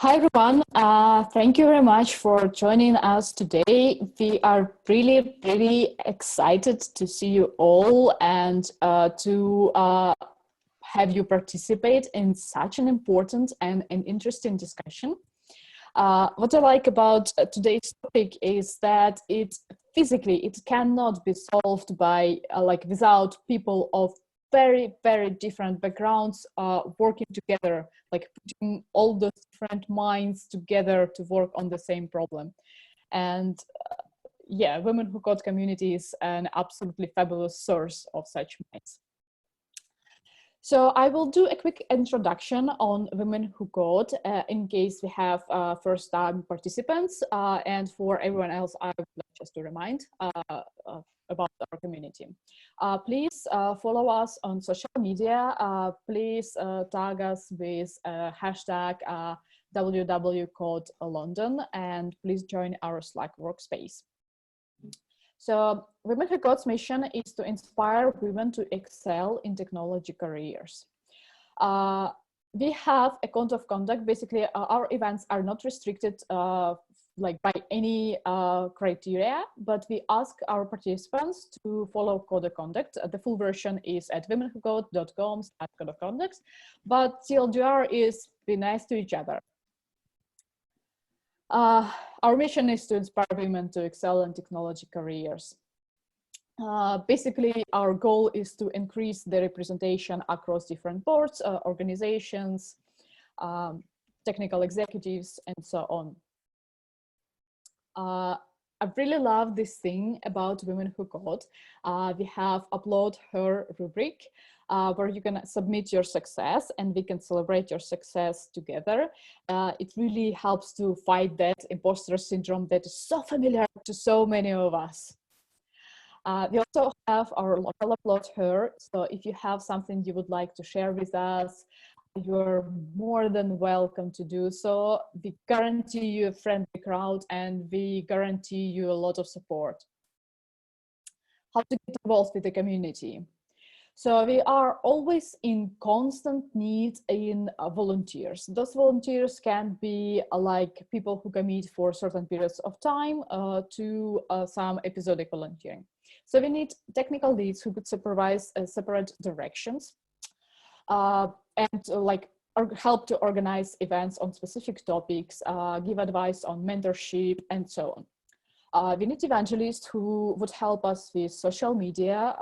Hi everyone, thank you very much for joining us today. We are really excited to see you all and to have you participate in such an important and an interesting discussion. What I like about today's topic is that it cannot be solved by without people of very different backgrounds working together, like putting all those different minds together to work on the same problem. And yeah, Women Who Code community is an absolutely fabulous source of such minds. So I will do a quick introduction on Women Who Code in case we have first-time participants, and for everyone else, I would like just to remind about our community. Please follow us on social media. Please tag us with hashtag WWCode London, and please join our Slack workspace. So Women Who Code's mission is to inspire women to excel in technology careers. We have a code of conduct. Basically, our events are not restricted by any criteria, but we ask our participants to follow code of conduct. The full version is at womenwhocode.com/code of conduct, but TLDR is be nice to each other. Our mission is to inspire women to excel in technology careers. Basically, our goal is to increase the representation across different boards, organizations, technical executives, and so on. I really love this thing about Women Who Code. We have Upload Her rubric, where you can submit your success and we can celebrate your success together. It really helps to fight that imposter syndrome that is so familiar to so many of us. We also have our local Upload Her. So if you have something you would like to share with us, you're more than welcome to do so. We guarantee you a friendly crowd and we guarantee you a lot of support. How to get involved with the community? So we are always in constant need in volunteers. Those volunteers can be like people who commit for certain periods of time to some episodic volunteering. So we need technical leads who could supervise separate directions and help to organize events on specific topics, give advice on mentorship, and so on. We need evangelists who would help us with social media.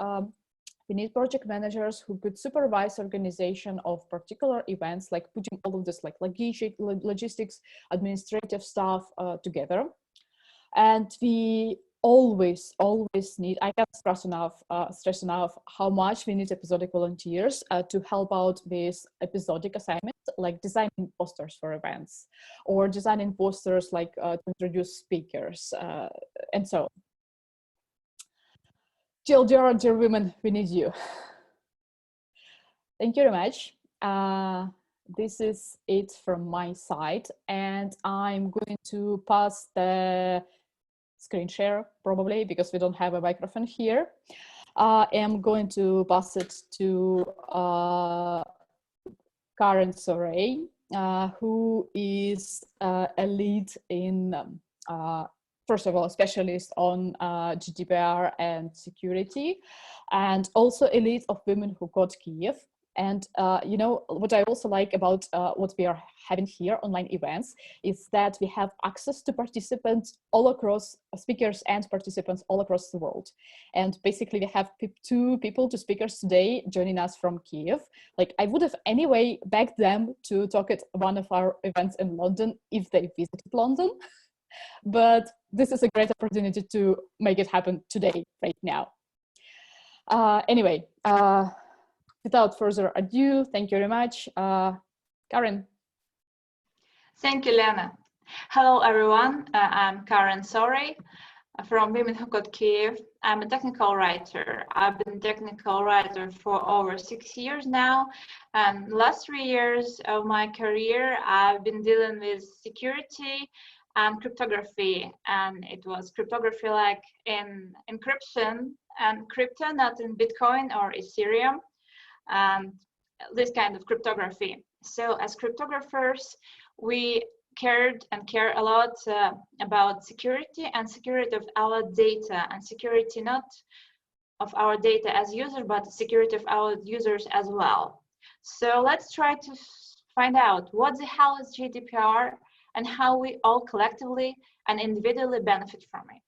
We need project managers who could supervise organization of particular events, like putting all of this like logistics, administrative stuff together. And we always need, I can't stress enough how much we need episodic volunteers to help out with episodic assignments, like designing posters for events or designing posters like to introduce speakers and so on. Dear women, we need you. Thank you very much. This is it from my side, and I'm going to pass the screen share probably because we don't have a microphone here. I'm going to pass it to Karen Soray, who is a lead in first of all, a specialist on GDPR and security, and also a lead of Women Who Code Kiev. And you know, what I also like about what we are having here, online events, is that we have access to participants all across, speakers and participants all across the world. And basically we have two speakers today joining us from Kiev. Like I would have anyway begged them to talk at one of our events in London if they visited London. But this is a great opportunity to make it happen today, right now. Anyway, without further ado, thank you very much. Karen. Thank you, Lena. Hello, everyone. I'm Karen Soray from Women Who Code Kiev. I'm a technical writer. I've been a technical writer for over 6 years now. And last 3 years of my career, I've been dealing with security and cryptography, and it was cryptography like in encryption and crypto, not in Bitcoin or Ethereum, and this kind of cryptography. So as cryptographers, we cared and care a lot about security and security of our data, and security not of our data as users, but security of our users as well. So let's try to find out what the hell is GDPR and how we all collectively and individually benefit from it.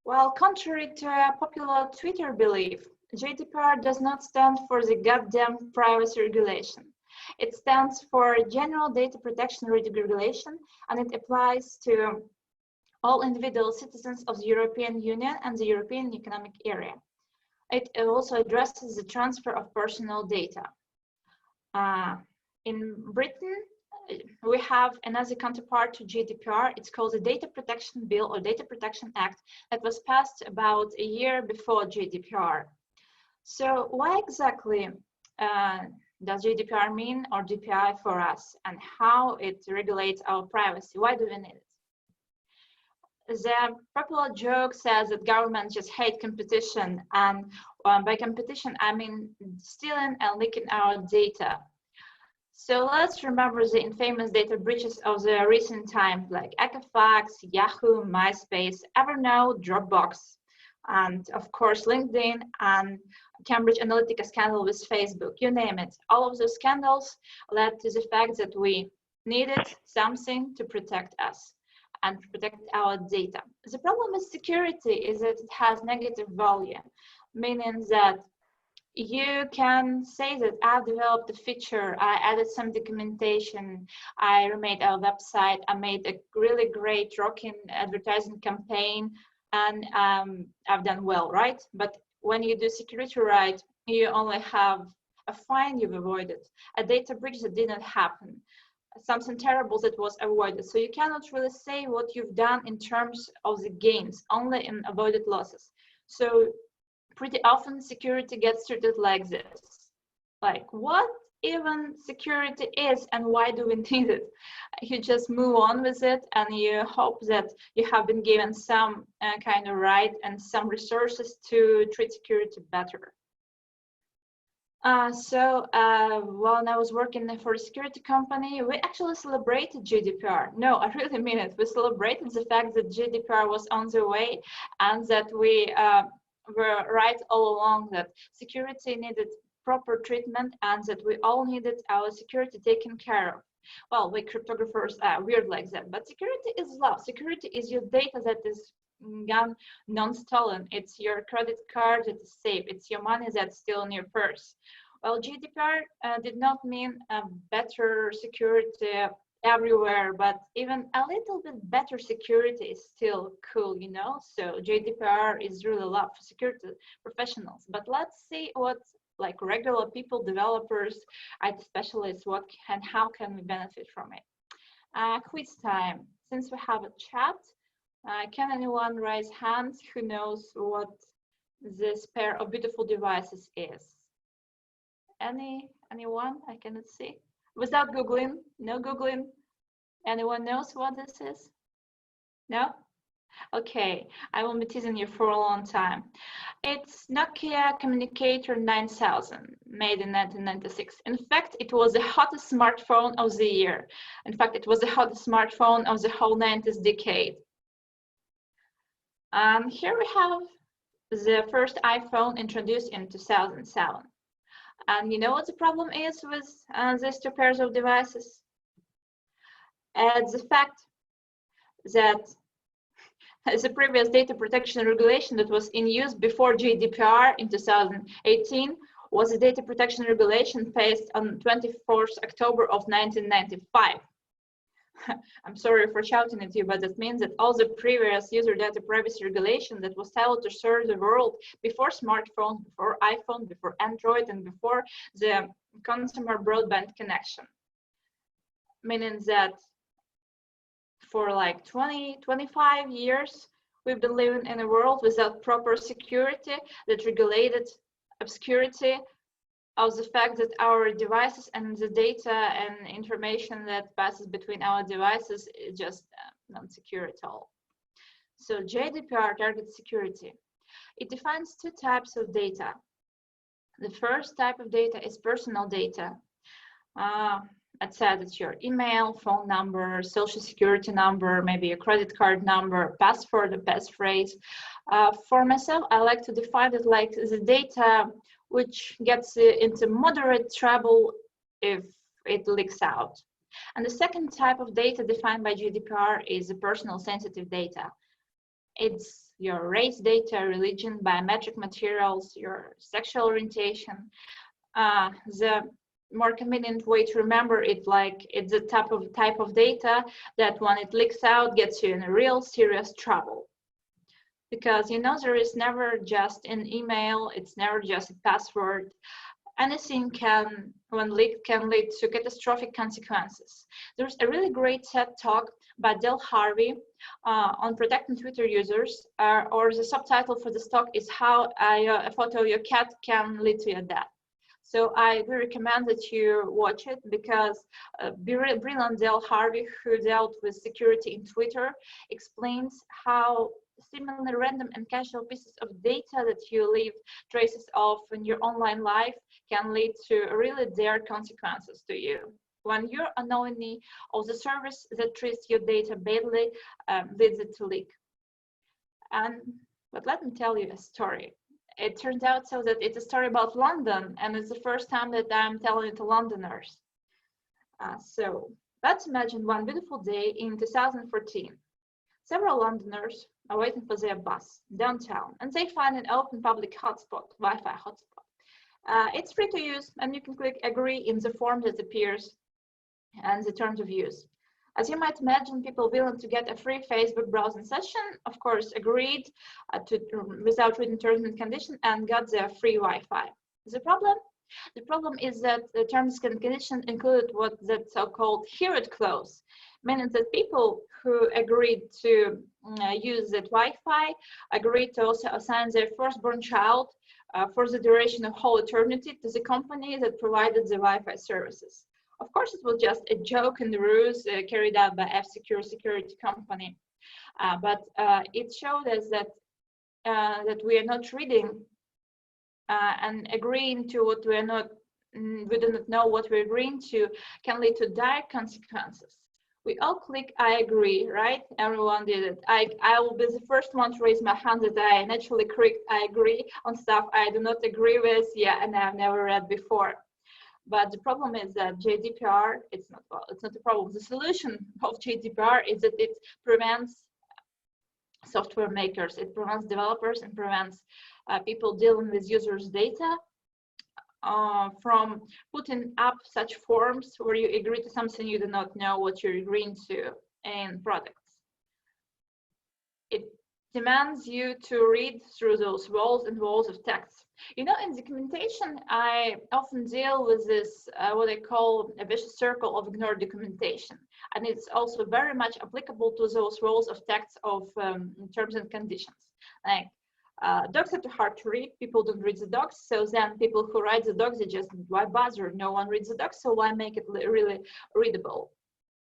Well, contrary to a popular Twitter belief, GDPR does not stand for the goddamn privacy regulation. It stands for General Data Protection Regulation, and it applies to all individual citizens of the European Union and the European Economic Area. It also addresses the transfer of personal data. In Britain, we have another counterpart to GDPR. It's called the Data Protection Bill or Data Protection Act that was passed about a year before GDPR. So why exactly does GDPR mean, or DPI for us, and how it regulates our privacy? Why do we need it? The popular joke says that governments just hate competition, and by competition I mean stealing and leaking our data. So let's remember the infamous data breaches of the recent times, like Equifax, Yahoo, MySpace, Evernote, Dropbox, and of course LinkedIn, and Cambridge Analytica scandal with Facebook, you name it. All of those scandals led to the fact that we needed something to protect us and protect our data. The problem with security is that it has negative value, meaning that you can say that I've developed a feature, I added some documentation, I remade our website, I made a really great rocking advertising campaign, and I've done well, right? But when you do security right, you only have a fine you've avoided, a data breach that didn't happen, something terrible that was avoided. So you cannot really say what you've done in terms of the gains, only in avoided losses. So pretty often security gets treated like this. Like, what even security is and why do we need it? You just move on with it and you hope that you have been given some kind of right and some resources to treat security better. When I was working for a security company, we actually celebrated GDPR. No, I really mean it. We celebrated the fact that GDPR was on the way and that we were right all along that security needed proper treatment and that we all needed our security taken care of. Well, we cryptographers are weird like that, but security is love. Security is your data that is gone non-stolen. It's your credit card that is safe. It's your money that's still in your purse. Well, GDPR did not mean better security everywhere, but even a little bit better security is still cool, you know? So GDPR is really love for security professionals. But let's see what like regular people, developers, IT specialists, what and how can we benefit from it? Quiz time. Since we have a chat, can anyone raise hands who knows what this pair of beautiful devices is? Anyone? I cannot see. Without Googling, no Googling. Anyone knows what this is? No? Okay, I will be teasing you for a long time. It's Nokia Communicator 9000, made in 1996. In fact, it was the hottest smartphone of the year. In fact, it was the hottest smartphone of the whole 90s decade. Here we have the first iPhone introduced in 2007. And you know what the problem is with these two pairs of devices? It's the fact that the previous data protection regulation that was in use before GDPR in 2018 was a data protection regulation passed on 24th October of 1995. I'm sorry for shouting at you, but that means that all the previous user data privacy regulation that was tailored to serve the world before smartphones, before iPhone, before Android, and before the consumer broadband connection. Meaning that for like 25 years, we've been living in a world without proper security that regulated obscurity of the fact that our devices and the data and information that passes between our devices is just not secure at all. So GDPR targets security. It defines two types of data. The first type of data is personal data. Let's say that's your email, phone number, social security number, maybe a credit card number, password, a passphrase. For myself, I like to define it like the data which gets into moderate trouble if it leaks out. And the second type of data defined by GDPR is the personal sensitive data. It's your race data, religion, biometric materials, your sexual orientation. The more convenient way to remember it, like it's the type of data that when it leaks out gets you in a real serious trouble. Because you know there is never just an email, it's never just a password. Anything can, when leaked, can lead to catastrophic consequences. There's a really great TED talk by Del Harvey on protecting Twitter users, or the subtitle for this talk is how a photo of your cat can lead to your death. So I do recommend that you watch it, because brilliant Del Harvey, who dealt with security in Twitter, explains how seemingly random and casual pieces of data that you leave traces of in your online life can lead to really dire consequences to you. When you're unknowingly of the service that treats your data badly leads it to leak. But let me tell you a story. It turns out so that it's a story about London, and it's the first time that I'm telling it to Londoners. So let's imagine one beautiful day in 2014. Several Londoners are waiting for their bus downtown, and they find an open public hotspot, Wi-Fi hotspot. It's free to use, and you can click agree in the form that appears and the terms of use. As you might imagine, people willing to get a free Facebook browsing session, of course, agreed without reading terms and conditions and got their free Wi-Fi. The problem? The problem is that the terms and conditions included what that so-called hear it clause, meaning that people who agreed to use that Wi-Fi agreed to also assign their firstborn child for the duration of whole eternity to the company that provided the Wi-Fi services. Of course, it was just a joke and ruse carried out by F-Secure security company, but it showed us that that we are not reading and agreeing to what we are not. We do not know what we're agreeing to can lead to dire consequences. We all click I agree, right? Everyone did it. I will be the first one to raise my hand that I naturally clicked I agree on stuff I do not agree with, and I've never read before. But the problem is that GDPR, it's not a problem. The solution of GDPR is that it prevents software makers, it prevents developers, and prevents people dealing with users' data from putting up such forms where you agree to something you do not know what you're agreeing to in products. It demands you to read through those walls and walls of text. You know, in documentation, I often deal with this, what I call a vicious circle of ignored documentation. And it's also very much applicable to those walls of text of terms and conditions. Like, docs are too hard to read, people don't read the docs, so then people who write the docs, they just, why bother? No one reads the docs, so why make it really readable?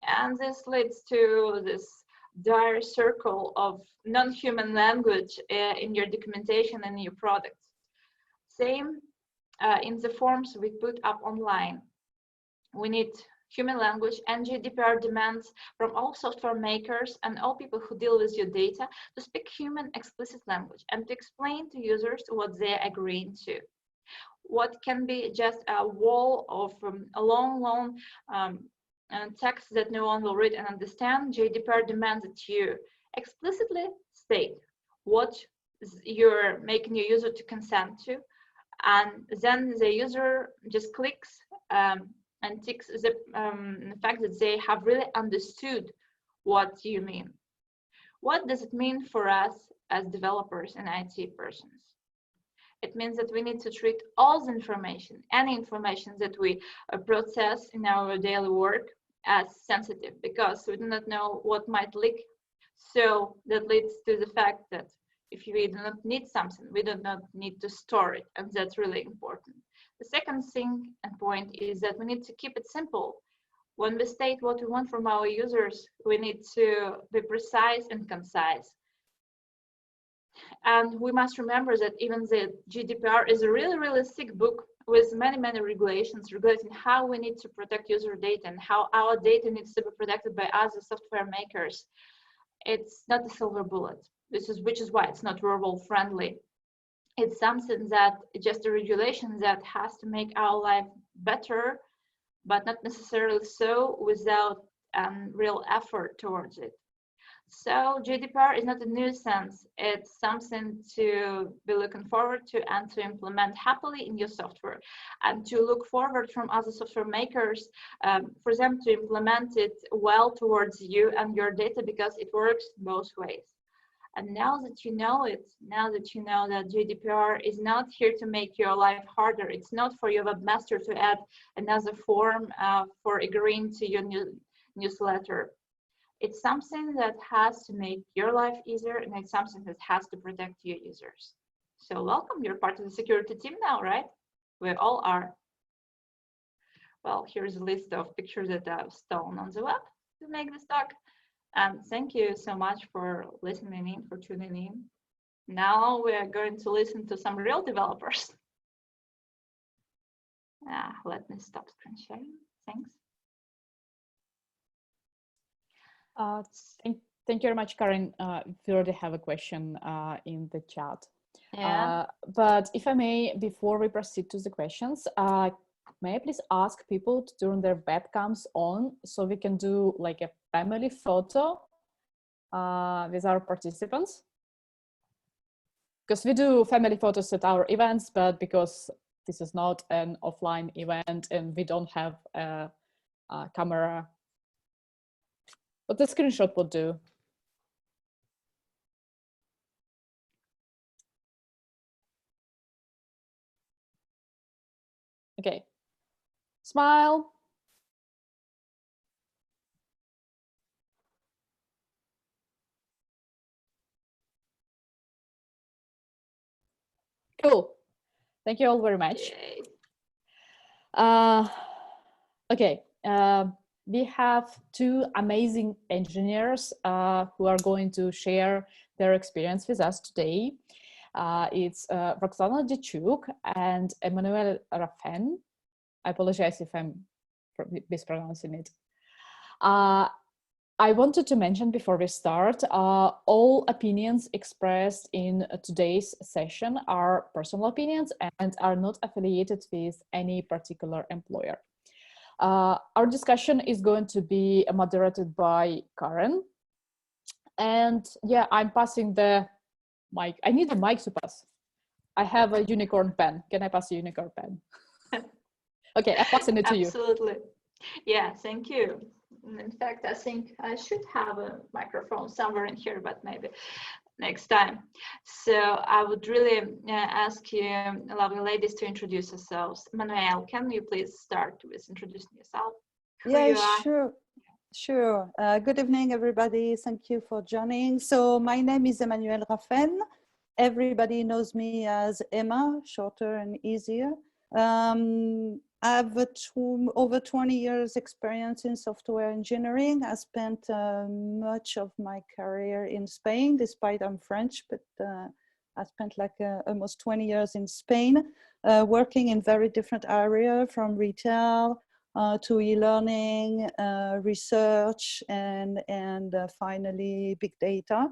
And this leads to this dire circle of non-human language in your documentation and your products. Same in the forms we put up online. We need human language, and GDPR demands from all software makers and all people who deal with your data to speak human explicit language and to explain to users what they're agreeing to. What can be just a wall of a long text that no one will read and understand, GDPR demands that you explicitly state what you're making your user to consent to, and then the user just clicks and ticks the fact that they have really understood what you mean. What does it mean for us as developers and IT persons? It means that we need to treat all the information, any information that we process in our daily work, as sensitive, because we do not know what might leak. So that leads to the fact that if we do not need something, we do not need to store it, and that's really important. The second thing and point is that we need to keep it simple. When we state what we want from our users, we need to be precise and concise. And we must remember that even the GDPR is a really thick book, with many regulations regulating how we need to protect user data and how our data needs to be protected by other software makers. It's not a silver bullet. Which is why it's not rural friendly. It's something that just a regulation that has to make our life better, but not necessarily so without real effort towards it. So GDPR is not a nuisance. It's something to be looking forward to and to implement happily in your software, and to look forward from other software makers for them to implement it well towards you and your data, because it works both ways. And now that you know it, now that you know that GDPR is not here to make your life harder, it's not for your webmaster to add another form for agreeing to your newsletter. It's something that has to make your life easier, and it's something that has to protect your users. So welcome, you're part of the security team now, right? We all are. Well, here's a list of pictures that I've stolen on the web to make this talk. And thank you so much for listening in, for tuning in. Now we're going to listen to some real developers. Let me stop screen sharing. Thanks. Thank you very much, Karen. We already have a question in the chat. Yeah. But if I may, before we proceed to the questions, may I please ask people to turn their webcams on so we can do like a family photo with our participants? Because we do family photos at our events, but because this is not an offline event and we don't have a camera, but the screenshot will do. Okay, smile. Cool. Thank you all very much. Okay, we have two amazing engineers who are going to share their experience with us today. It's Roxana Dichuk and Emmanuel Raffen. I apologize if I'm mispronouncing it. I wanted to mention before we start, all opinions expressed in today's session are personal opinions and are not affiliated with any particular employer. Our discussion is going to be moderated by Karen. And yeah, I'm passing the mic. I need a mic to pass. I have a unicorn pen. Can I pass a unicorn pen? Okay, I'm passing it to you. Absolutely. Yeah, thank you. In fact, I think I should have a microphone somewhere in here, but maybe next time. So I would really ask you, lovely ladies, to introduce yourselves. Manuel, can you please start with introducing yourself? Sure. Good evening, everybody. Thank you for joining. So my name is Emmanuel Raffen. Everybody knows me as Emma, shorter and easier. I have over 20 years experience in software engineering. I spent much of my career in Spain, despite I'm French, but I spent like almost 20 years in Spain, working in very different areas, from retail to e-learning, research, and finally big data.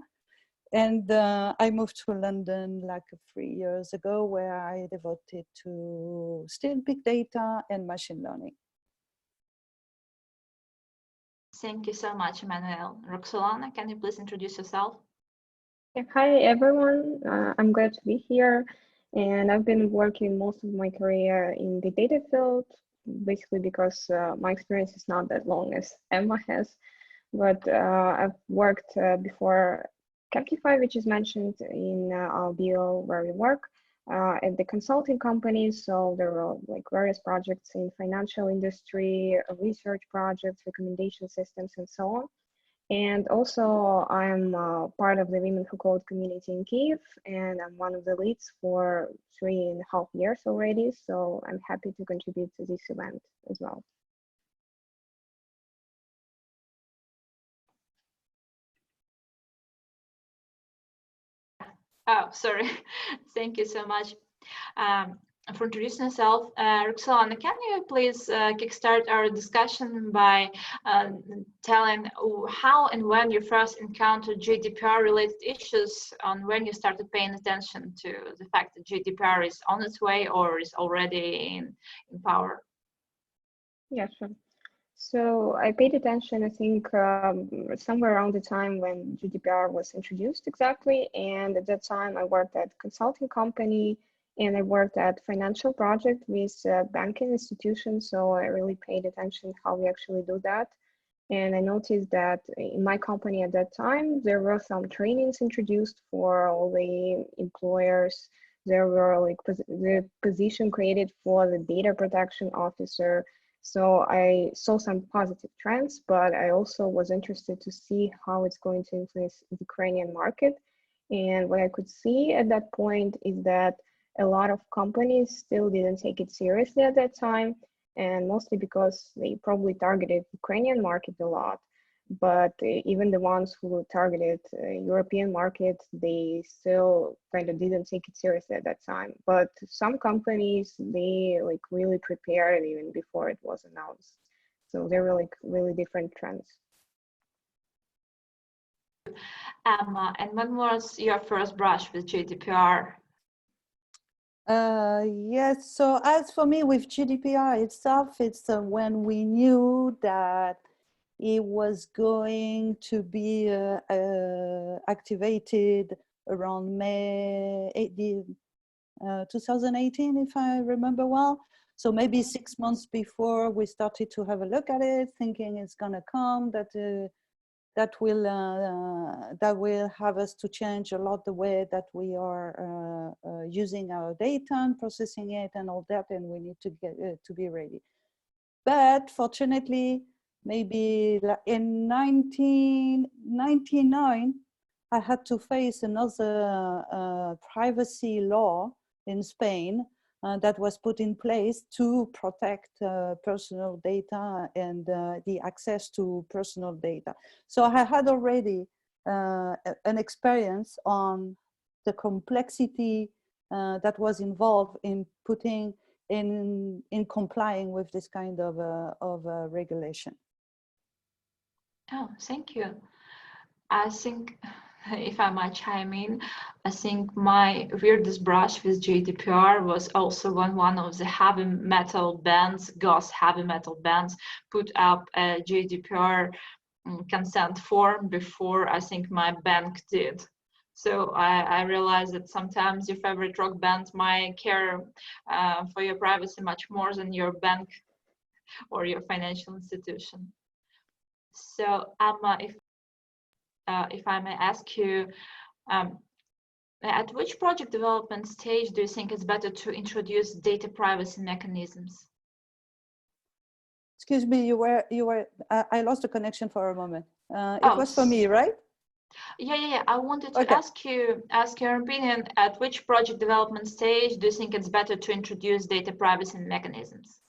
And I moved to London like 3 years ago, where I devoted to still big data and machine learning. Thank you so much, Emmanuel. Roxolana, can you please introduce yourself? Hi, everyone. I'm glad to be here. And I've been working most of my career in the data field, basically because my experience is not that long as Emma has. But I've worked before CRYPTOGRAPhy, which is mentioned in our bio where we work, at the consulting companies. So there were like various projects in financial industry, research projects, recommendation systems, and so on. And also I'm part of the Women Who Code community in Kyiv, and I'm one of the leads for 3.5 years already. So I'm happy to contribute to this event as well. Oh, sorry. Thank you so much. for introducing yourself. Roxolana, can you please kickstart our discussion by telling how and when you first encountered GDPR-related issues, on when you started paying attention to the fact that GDPR is on its way or is already in power? Yeah, sure. So I paid attention, I think, somewhere around the time when GDPR was introduced exactly. And at that time, I worked at a consulting company and I worked at financial project with banking institutions. So I really paid attention how we actually do that. And I noticed that in my company at that time, there were some trainings introduced for all the employers. There were like the position created for the data protection officer. So I saw some positive trends, but I also was interested to see how it's going to influence the Ukrainian market. And what I could see at that point is that a lot of companies still didn't take it seriously at that time, and mostly because they probably targeted Ukrainian market a lot. But even the ones who targeted European market, they still kind of didn't take it seriously at that time. But some companies, they like really prepared even before it was announced. So there were like really different trends. Emma, and when was your first brush with GDPR? Yes, so as for me with GDPR itself, it's when we knew that it was going to be activated around May 2018, if I remember well. So maybe 6 months before we started to have a look at it, thinking it's gonna come, that will have us to change a lot the way that we are using our data and processing it and all that, and we need to get to be ready. But fortunately, maybe in 1999, I had to face another privacy law in Spain that was put in place to protect personal data and the access to personal data. So I had already an experience on the complexity that was involved in putting in complying with this kind of regulation. Oh, thank you. I think, if I might chime in, I think my weirdest brush with GDPR was also when one of the heavy metal bands, GOS heavy metal bands, put up a GDPR consent form before I think my bank did. So I realized that sometimes your favorite rock band might care for your privacy much more than your bank or your financial institution. So Emma, if I may ask you, at which project development stage do you think it's better to introduce data privacy mechanisms? Excuse me, I lost the connection for a moment. It was for me, right? Yeah. I wanted to ask your opinion. At which project development stage do you think it's better to introduce data privacy mechanisms?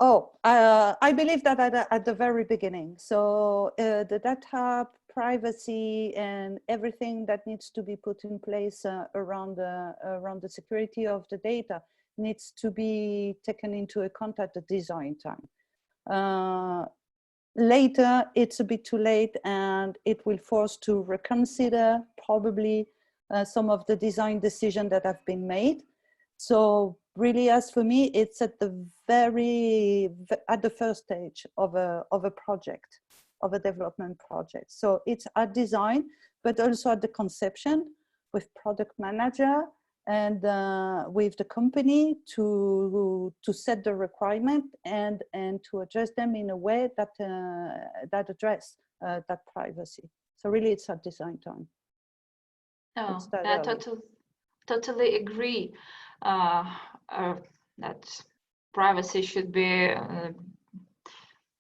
Oh, I believe that at the very beginning. So the data privacy and everything that needs to be put in place around the security of the data needs to be taken into account at the design time. Later, it's a bit too late, and it will force to reconsider probably some of the design decisions that have been made. So really, as for me, it's at the first stage of a project, of a development project. So it's at design, but also at the conception with product manager and with the company to set the requirement and to adjust them in a way that that address that privacy. So really, it's at design time. Oh, I totally agree that privacy should be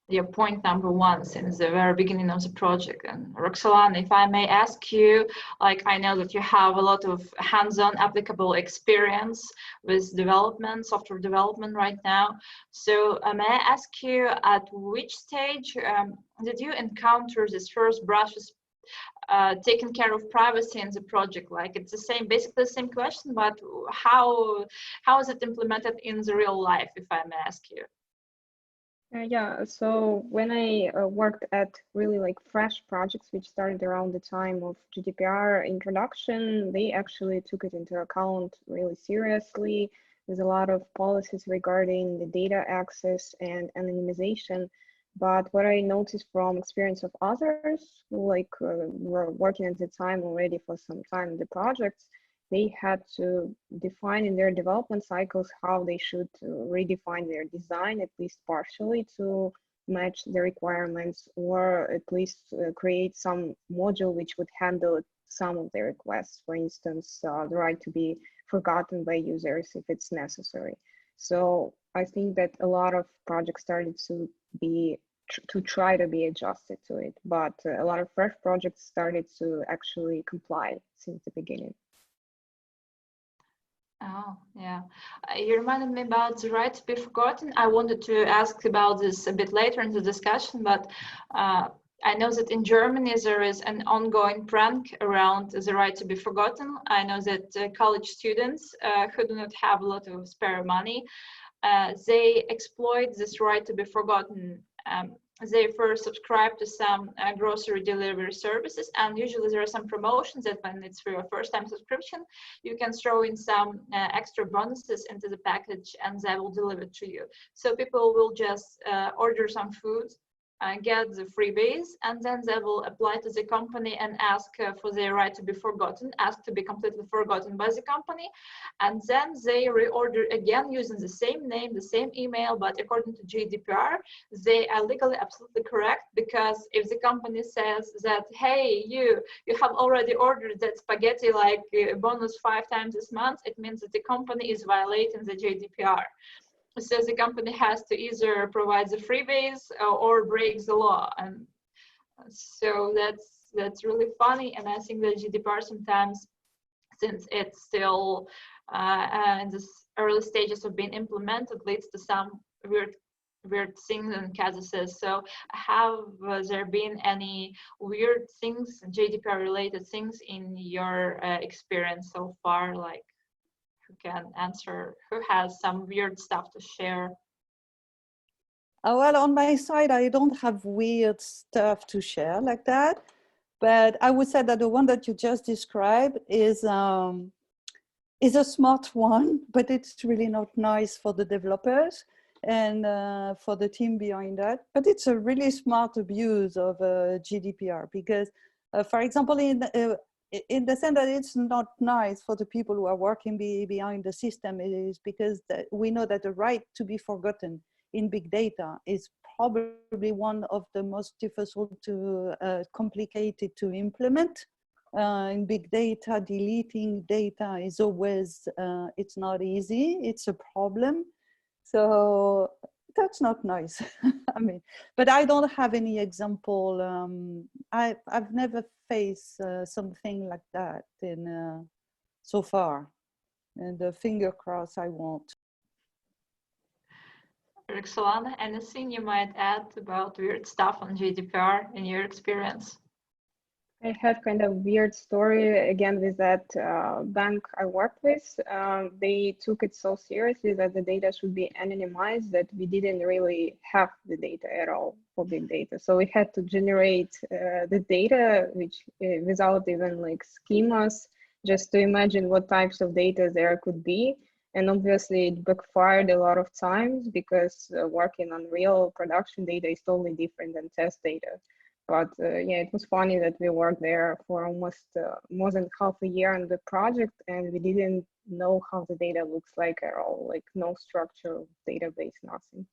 your point number one since the very beginning of the project. And Roxolana, if I may ask you, like, I know that you have a lot of hands-on applicable experience with development, software development right now. So may I ask you, at which stage did you encounter this first brush with taking care of privacy in the project? Like it's the same, basically the same question, but how is it implemented in the real life, if I may ask you? Yeah, so when I worked at really like fresh projects, which started around the time of GDPR introduction, they actually took it into account really seriously. There's a lot of policies regarding the data access and anonymization. But what I noticed from experience of others who were working at the time already for some time in the projects, they had to define in their development cycles how they should redefine their design, at least partially, to match the requirements, or at least create some module which would handle some of the requests. For instance, the right to be forgotten by users if it's necessary. So I think that a lot of projects started to try to be adjusted to it, but a lot of fresh projects started to actually comply since the beginning. Oh, yeah. You reminded me about the right to be forgotten. I wanted to ask about this a bit later in the discussion, but I know that in Germany there is an ongoing prank around the right to be forgotten. I know that college students who do not have a lot of spare money, they exploit this right to be forgotten. They first subscribe to some grocery delivery services, and usually there are some promotions that when it's for your first time subscription, you can throw in some extra bonuses into the package and they will deliver to you. So people will just order some food, get the freebies, and then they will apply to the company and ask for their right to be forgotten, ask to be completely forgotten by the company, and then they reorder again using the same name, the same email, but according to GDPR, they are legally absolutely correct, because if the company says that, hey, you have already ordered that spaghetti like bonus 5 times this month, it means that the company is violating the GDPR. So the company has to either provide the freebies or break the law, and so that's really funny. And I think that GDPR sometimes, since it's still in the early stages of being implemented, leads to some weird things and cases. So have there been any weird things, GDPR related things in your experience so far? Like, who can answer, who has some weird stuff to share? Well, on my side, I don't have weird stuff to share like that, but I would say that the one that you just described is a smart one, but it's really not nice for the developers and for the team behind that. But it's a really smart abuse of GDPR, because, for example, in the sense that it's not nice for the people who are working behind the system, is because we know that the right to be forgotten in big data is probably one of the most difficult to complicated to implement. In big data, deleting data is always, it's not easy, it's a problem. So that's not nice. I mean, but I don't have any example. I've never faced something like that in so far, and finger crossed I won't. Roxolana, anything you might add about weird stuff on GDPR in your experience? I had kind of weird story again with that bank I worked with. They took it so seriously that the data should be anonymized that we didn't really have the data at all for big data. So we had to generate the data which without even like schemas, just to imagine what types of data there could be. And obviously it backfired a lot of times, because working on real production data is totally different than test data. But yeah, it was funny that we worked there for almost more than half a year on the project, and we didn't know how the data looks like at all, like no structure of database, nothing.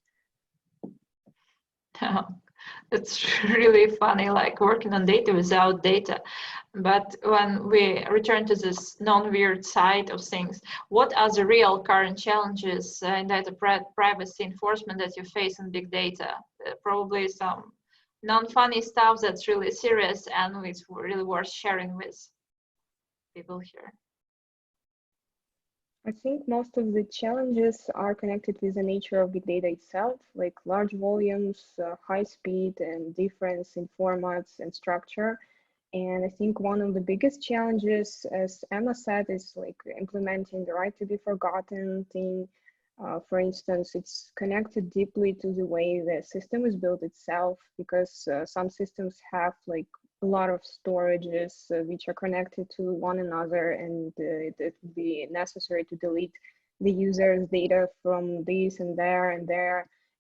It's really funny, like working on data without data. But when we return to this non-weird side of things, what are the real current challenges in data privacy enforcement that you face in big data? Probably some non-funny stuff that's really serious and it's really worth sharing with people here. I think most of the challenges are connected with the nature of big data itself, like large volumes, high speed, and difference in formats and structure. And I think one of the biggest challenges, as Emma said, is like implementing the right to be forgotten thing. For instance, it's connected deeply to the way the system is built itself, because some systems have like a lot of storages which are connected to one another, and it would be necessary to delete the user's data from this and there,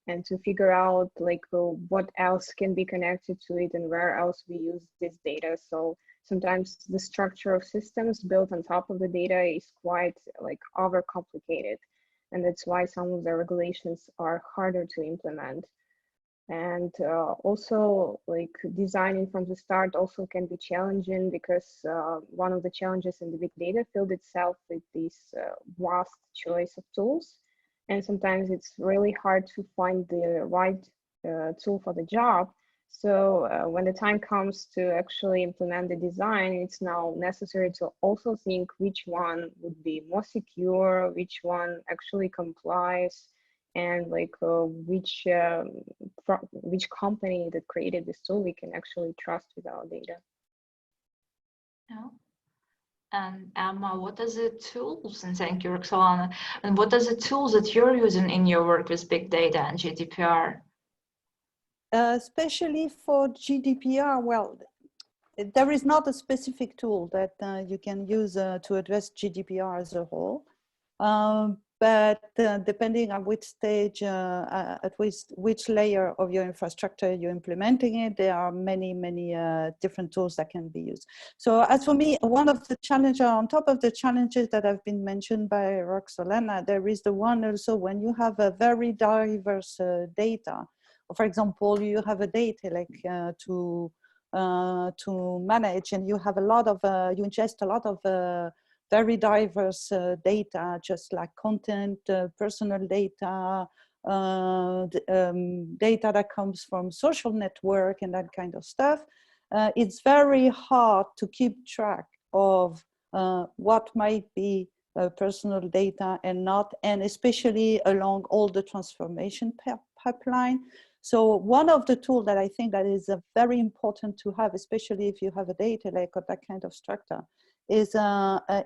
and to figure out like what else can be connected to it and where else we use this data. So sometimes the structure of systems built on top of the data is quite like overcomplicated. And that's why some of the regulations are harder to implement. And also like designing from the start also can be challenging, because one of the challenges in the big data field itself is this vast choice of tools. And sometimes it's really hard to find the right tool for the job. So when the time comes to actually implement the design, it's now necessary to also think which one would be more secure, which one actually complies, and like which company that created this tool we can actually trust with our data. Yeah. And Emma, what are the tools, and thank you, Roxolana, and what are the tools that you're using in your work with big data and GDPR? Especially for GDPR, well, there is not a specific tool that you can use to address GDPR as a whole. But depending on which stage, at which layer of your infrastructure you're implementing it, there are many different tools that can be used. So as for me, one of the challenges, on top of the challenges that have been mentioned by Roxolana, there is the one also when you have a very diverse data. For example, you have a data like to manage, and you have a lot of, you ingest a lot of very diverse data, just like content, personal data, data that comes from social network and that kind of stuff. It's very hard to keep track of what might be personal data and not, and especially along all the transformation pipeline. So one of the tools that I think that is very important to have, especially if you have a data lake or that kind of structure, is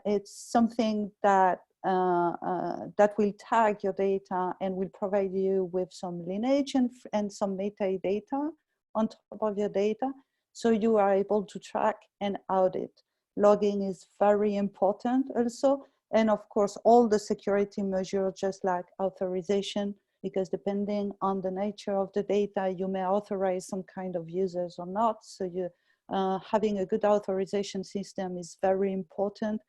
it's something that that will tag your data and will provide you with some lineage and some metadata on top of your data, so you are able to track and audit. Logging is very important also, and of course all the security measures, just like authorization, because depending on the nature of the data, you may authorize some kind of users or not. So you having a good authorization system is very important.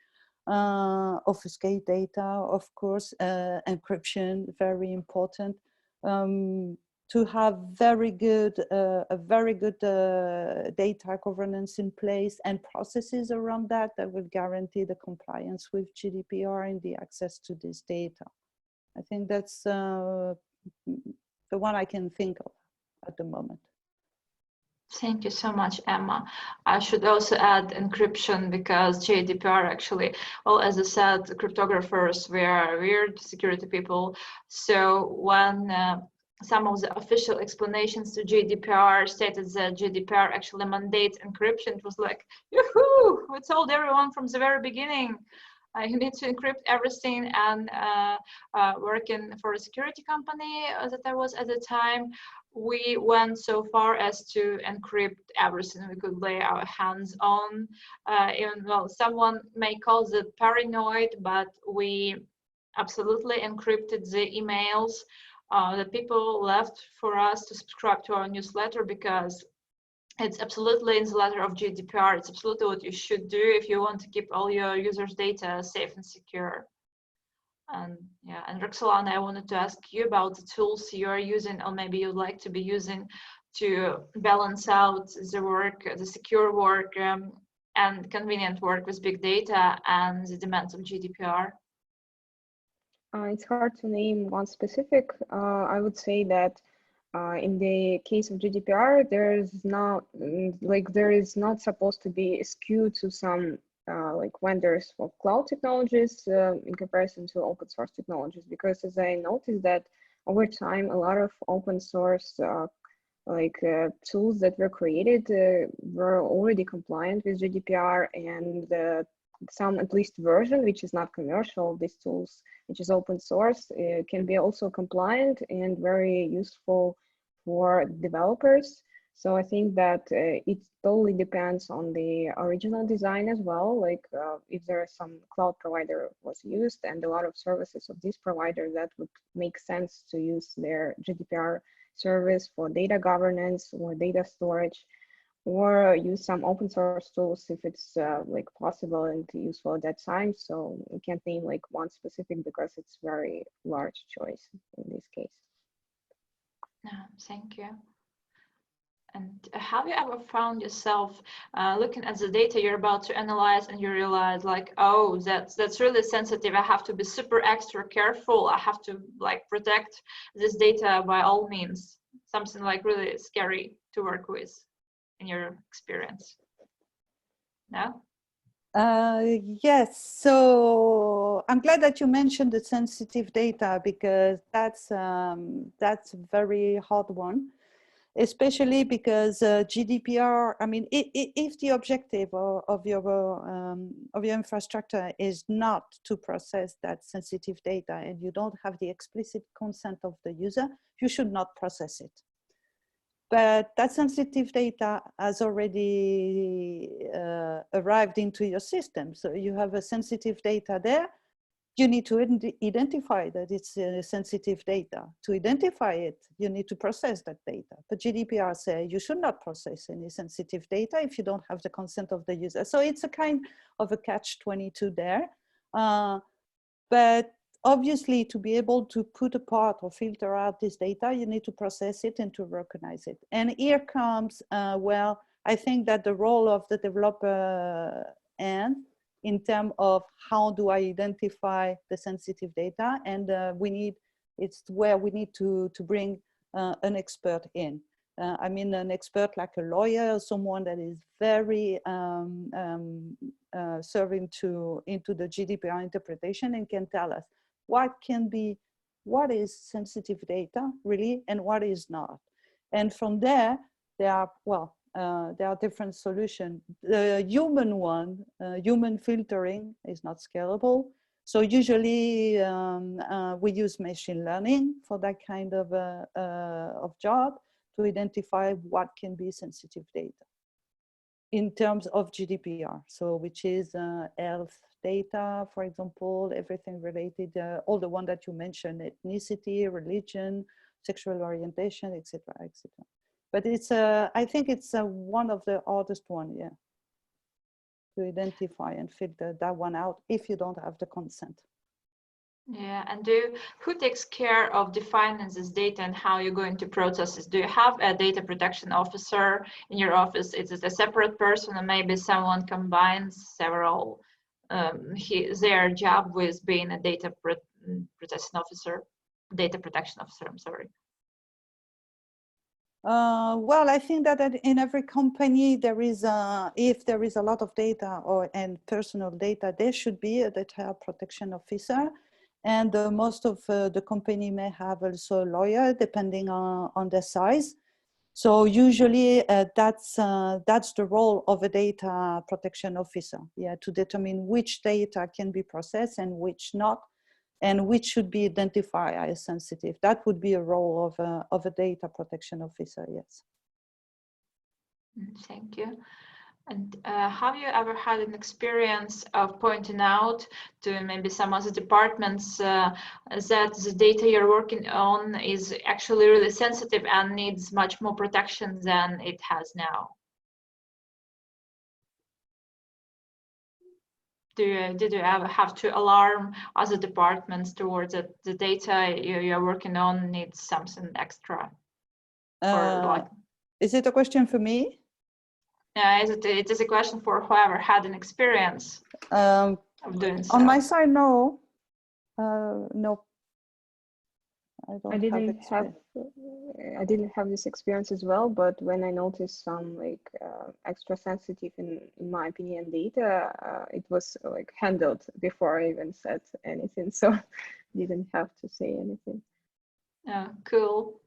Obfuscate data, of course, encryption, very important. To have very good, a very good data governance in place and processes around that will guarantee the compliance with GDPR and the access to this data. I think that's the one I can think of at the moment. Thank you so much, Emma. I should also add encryption, because GDPR actually, well, as I said, cryptographers, we're security people. So when some of the official explanations to GDPR stated that GDPR actually mandates encryption, it was like, yoo-hoo, we told everyone from the very beginning. You need to encrypt everything, and working for a security company that I was at the time, we went so far as to encrypt everything we could lay our hands on. Even though someone may call it paranoid, but we absolutely encrypted the emails that people left for us to subscribe to our newsletter, because it's absolutely in the letter of GDPR. It's absolutely what you should do if you want to keep all your users' data safe and secure. And yeah, and Roxolana, I wanted to ask you about the tools you are using, or maybe you'd like to be using, to balance out the work, the secure work and convenient work with big data and the demands of GDPR. It's hard to name one specific. I would say that in the case of GDPR, there is not supposed to be skewed to some like vendors for cloud technologies in comparison to open source technologies, because as I noticed that over time, a lot of open source like tools that were created were already compliant with GDPR, and some at least version which is not commercial of these tools, which is open source, can be also compliant and very useful for developers. So I think that it totally depends on the original design as well. Like if there is some cloud provider was used and a lot of services of this provider, that would make sense to use their GDPR service for data governance or data storage, or use some open source tools if it's like possible and useful at that time. So we can't name like one specific because it's very large choice in this case. Thank you. And have you ever found yourself looking at the data you're about to analyze and you realize like, oh, that's really sensitive. I have to be super extra careful. I have to like protect this data by all means. Something like really scary to work with in your experience? No? Yes, so I'm glad that you mentioned the sensitive data, because that's a very hard one, especially because GDPR, I mean, if the objective of your infrastructure is not to process that sensitive data and you don't have the explicit consent of the user, you should not process it. But that sensitive data has already arrived into your system. So you have a sensitive data there. You need to identify that it's sensitive data. To identify it, you need to process that data. But GDPR says you should not process any sensitive data if you don't have the consent of the user. So it's a kind of a catch-22 there. But obviously, to be able to put apart or filter out this data, you need to process it and to recognize it. And here comes, well, I think that the role of the developer and in terms of how do I identify the sensitive data, and it's where we need to bring an expert in. I mean, an expert like a lawyer, someone that is very serving into the GDPR interpretation and can tell us what is sensitive data really and what is not. And from there are different solutions. The human one, human filtering, is not scalable. So usually we use machine learning for that kind of job to identify what can be sensitive data in terms of GDPR. So which is health data, for example, everything related, all the one that you mentioned, ethnicity, religion, sexual orientation, etc., etc. But it's, I think it's one of the hardest one, yeah, to identify and filter that one out if you don't have the consent. Yeah, and who takes care of defining this data and how you're going to process it? Do you have a data protection officer in your office? Is it a separate person, or maybe someone combines several their job with being a data protection officer? I'm sorry. Well, I think that in every company there is, if there is a lot of data and personal data, there should be a data protection officer. And most of the company may have also a lawyer, depending on their size. So usually that's the role of a data protection officer, yeah, to determine which data can be processed and which not, and which should be identified as sensitive. That would be a role of a data protection officer, yes. Thank you. And have you ever had an experience of pointing out to maybe some other departments that the data you're working on is actually really sensitive and needs much more protection than it has now? Did you ever have to alarm other departments towards that the data you're working on needs something extra? Is it a question for me? It is a question for whoever had an experience of doing so. On my side, no. No. I didn't have this experience as well, but when I noticed some like extra sensitive, in my opinion, data, it was like handled before I even said anything, so didn't have to say anything. Cool.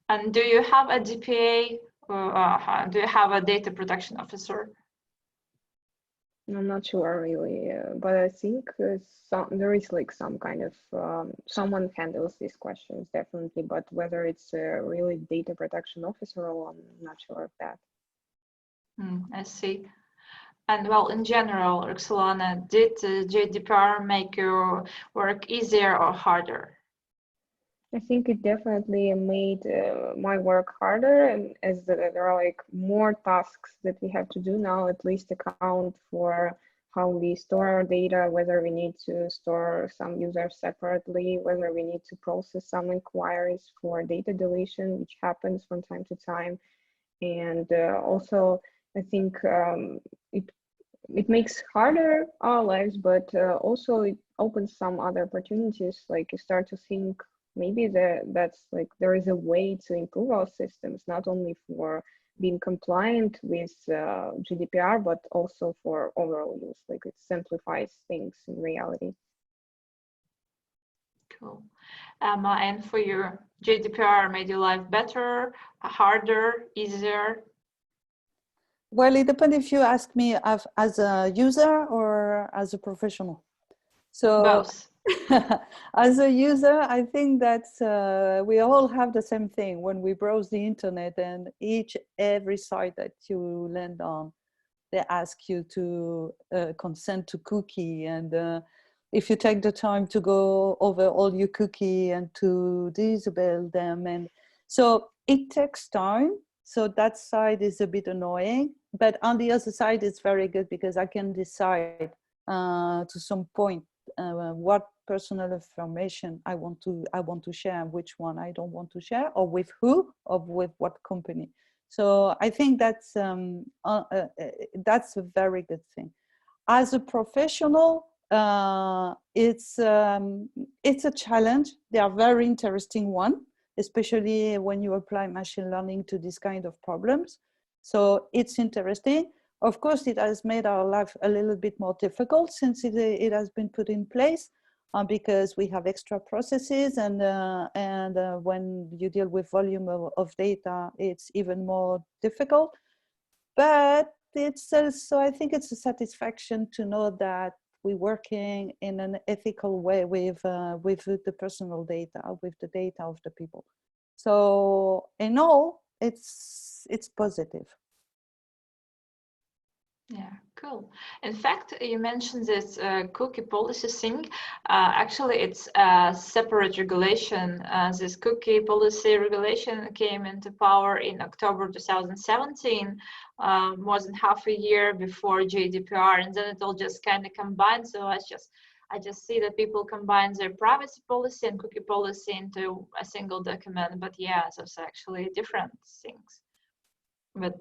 And do you have a DPA or do you have a data protection officer? I'm not sure really, but I think there is like some kind of someone handles these questions definitely, but whether it's a really data protection officer or I'm not sure of that. I see. And well, in general, Roxolana, did GDPR make your work easier or harder? I think it definitely made my work harder, and as there are like more tasks that we have to do now, at least account for how we store our data, whether we need to store some users separately, whether we need to process some inquiries for data deletion, which happens from time to time. And also, I think it makes harder our lives, but also it opens some other opportunities. Like you start to think maybe that's like there is a way to improve our systems, not only for being compliant with GDPR, but also for overall use. Like it simplifies things in reality. Cool. And for you, GDPR made your life better, harder, easier? Well, it depends if you ask me as a user or as a professional. So Both. as a user, I think that we all have the same thing when we browse the internet, and every site that you land on, they ask you to consent to cookie, and if you take the time to go over all your cookie and to disable them, and so it takes time. So that side is a bit annoying, but on the other side, it's very good because I can decide to some point what personal information I want to share, and which one I don't want to share, or with who, or with what company. So I think that's a very good thing. As a professional, it's a challenge. They are very interesting one, especially when you apply machine learning to this kind of problems. So it's interesting. Of course, it has made our life a little bit more difficult since it has been put in place because we have extra processes, and when you deal with volume of data, it's even more difficult. But it's also, I think it's a satisfaction to know that we're working in an ethical way with the personal data, with the data of the people. So in all, it's positive. Yeah, cool. In fact, you mentioned this cookie policy thing. Actually, it's a separate regulation. This cookie policy regulation came into power in October 2017, more than half a year before GDPR, and then it all just kind of combined. So I just see that people combine their privacy policy and cookie policy into a single document. But yeah, those are actually different things. But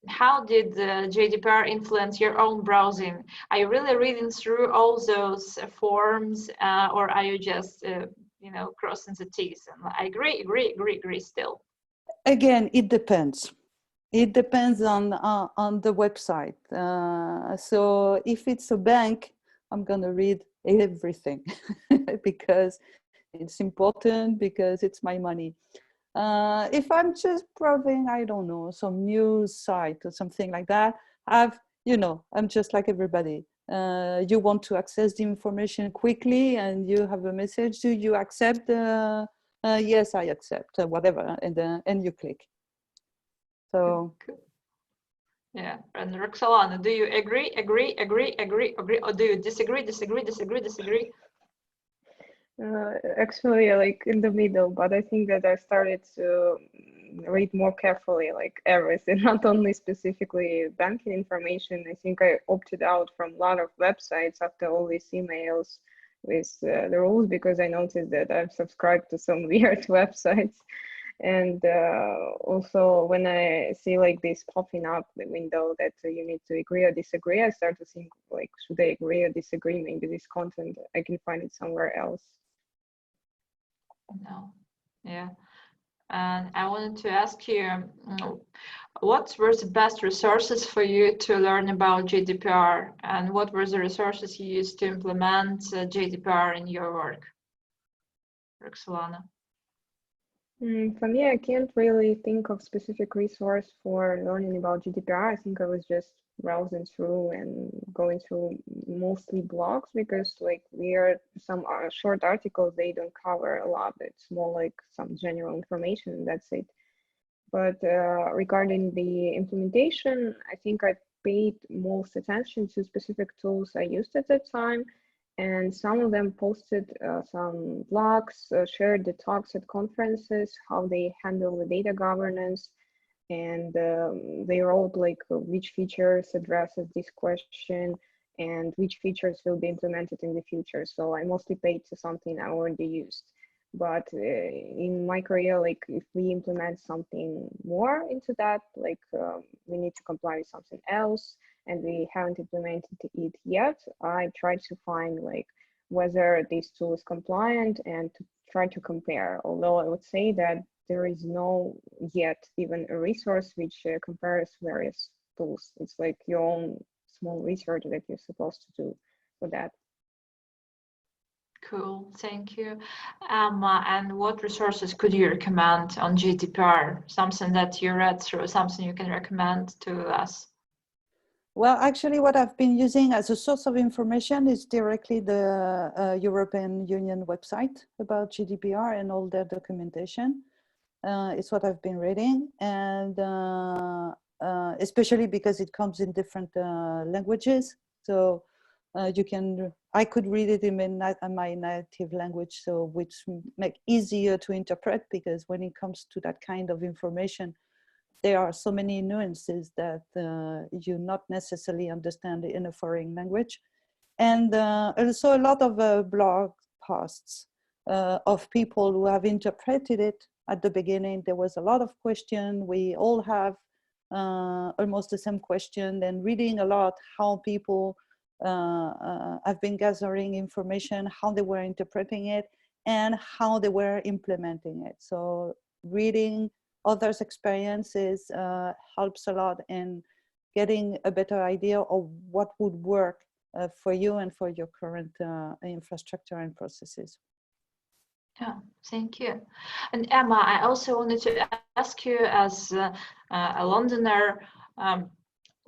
how did the GDPR influence your own browsing? Are you really reading through all those forms, or are you just, crossing the T's? And I agree still. Again, it depends. It depends on the website. So if it's a bank, I'm gonna read everything because it's important, because it's my money. If I'm just browsing, I don't know, some news site or something like that, I'm just like everybody. You want to access the information quickly and you have a message, do you accept? Yes, I accept, whatever, and you click. So. Cool. Yeah, and Roxolana, do you agree, or do you disagree? Actually, like in the middle, but I think that I started to read more carefully, like everything, not only specifically banking information. I think I opted out from a lot of websites after all these emails with the rules, because I noticed that I've subscribed to some weird websites. And also when I see like this popping up the window that you need to agree or disagree, I start to think like, should I agree or disagree? Maybe this content, I can find it somewhere else. No, yeah. And I wanted to ask you, what were the best resources for you to learn about GDPR, and what were the resources you used to implement GDPR in your work, Roxolana? For me, I can't really think of specific resource for learning about GDPR. I think I was just browsing through and going through mostly blogs, because like some short articles, they don't cover a lot. It's more like some general information and that's it. But regarding the implementation, I think I paid most attention to specific tools I used at that time. And some of them posted some blogs, shared the talks at conferences, how they handle the data governance. And they wrote like which features addresses this question and which features will be implemented in the future. So I mostly paid to something I already used. But in my career, like if we implement something more into that, like we need to comply with something else and we haven't implemented it yet, I try to find like whether this tool is compliant and to try to compare. Although I would say that there is no yet even a resource which compares various tools. It's like your own small research that you're supposed to do for that. Cool, thank you. And what resources could you recommend on GDPR? Something that you read through, something you can recommend to us? Well, actually, what I've been using as a source of information is directly the European Union website about GDPR and all their documentation. It's what I've been reading, and especially because it comes in different languages. So I could read it in my native language, so which make easier to interpret, because when it comes to that kind of information, there are so many nuances that you not necessarily understand in a foreign language. And also a lot of blog posts of people who have interpreted it. At the beginning, there was a lot of question. We all have almost the same question, and reading a lot how people have been gathering information, how they were interpreting it, and how they were implementing it. So reading others' experiences helps a lot in getting a better idea of what would work for you and for your current infrastructure and processes. Yeah, thank you. And Emma, I also wanted to ask you, as a Londoner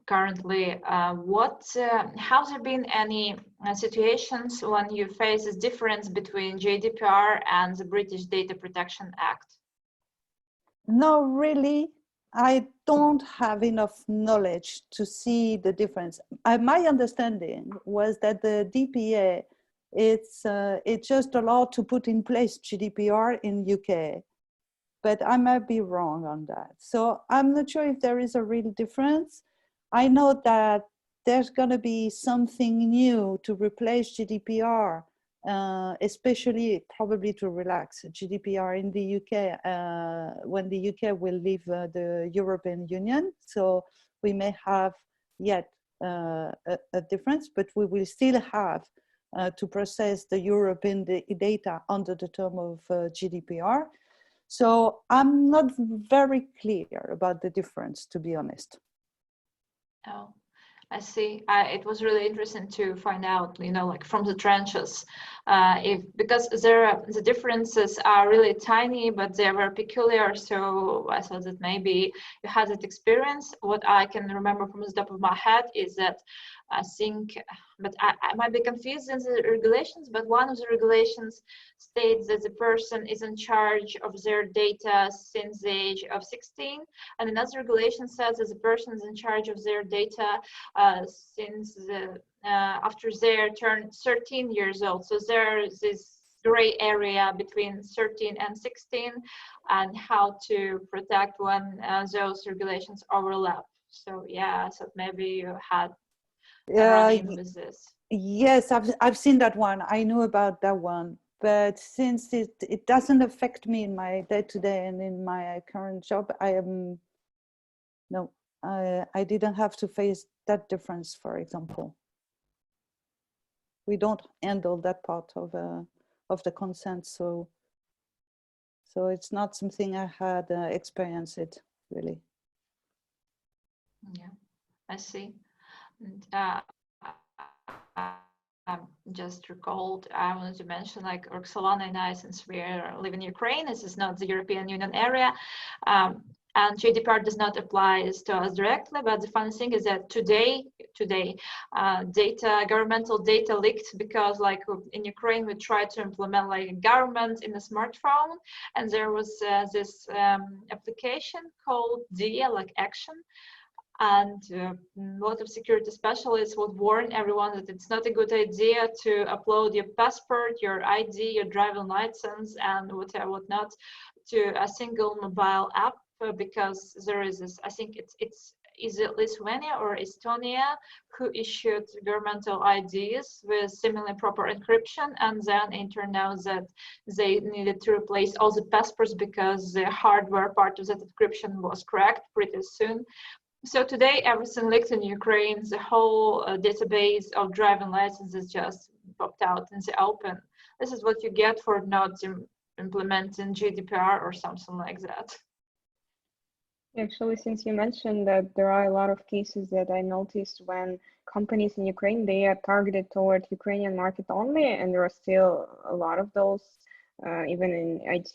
currently, have there been any situations when you face this difference between GDPR and the British Data Protection Act? No, really, I don't have enough knowledge to see the difference. My understanding was that the DPA, it's just allowed to put in place GDPR in UK, but I might be wrong on that. So I'm not sure if there is a real difference. I know that there's going to be something new to replace GDPR, especially probably to relax GDPR in the UK when the UK will leave the European Union. So we may have yet a difference, but we will still have to process the European data under the term of GDPR. So I'm not very clear about the difference, to be honest. Oh, I see. It was really interesting to find out, like from the trenches, because the differences are really tiny, but they were peculiar. So I thought that maybe you had that experience. What I can remember from the top of my head is that I think, but I might be confused in the regulations, but one of the regulations states that the person is in charge of their data since the age of 16, and another regulation says that the person is in charge of their data since after they turn 13 years old. So there's this gray area between 13 and 16, and how to protect when those regulations overlap. So yeah, so maybe you had with this. Yes, I've seen that one. I knew about that one, but since it doesn't affect me in my day-to-day and in my current job, I didn't have to face that difference, for example. We don't handle that part of the consent, so it's not something I had experienced it really. Yeah, I see. And, just recalled, I wanted to mention, like Roxolana and I, since we live in Ukraine, this is not the European Union area, and GDPR does not apply to us directly. But the funny thing is that today, governmental data leaked because, like in Ukraine, we tried to implement like a government in a smartphone, and there was this application called DIA, like Action. And a lot of security specialists would warn everyone that it's not a good idea to upload your passport, your ID, your driving license, and whatnot to a single mobile app, because there is this, I think is it Lithuania or Estonia who issued governmental IDs with similarly proper encryption, and then it turned out that they needed to replace all the passports because the hardware part of that encryption was cracked pretty soon. So today, everything leaked in Ukraine. The whole database of driving licenses just popped out in the open. This is what you get for not implementing GDPR or something like that. Actually, since you mentioned that there are a lot of cases that I noticed when companies in Ukraine, they are targeted toward Ukrainian market only, and there are still a lot of those, even in IT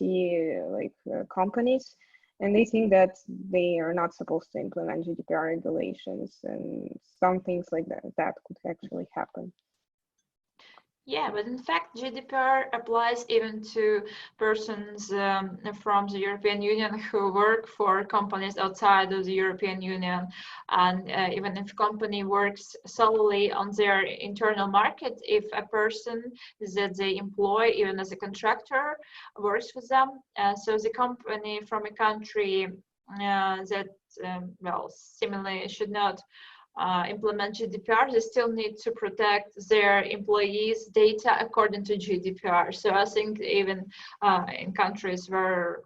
companies. And they think that they are not supposed to implement GDPR regulations, and some things like that could actually happen. Yeah, but in fact, GDPR applies even to persons from the European Union who work for companies outside of the European Union. And even if a company works solely on their internal market, if a person that they employ, even as a contractor, works with them, so the company from a country that, well, similarly should not implement GDPR, they still need to protect their employees' data according to GDPR. So I think even in countries where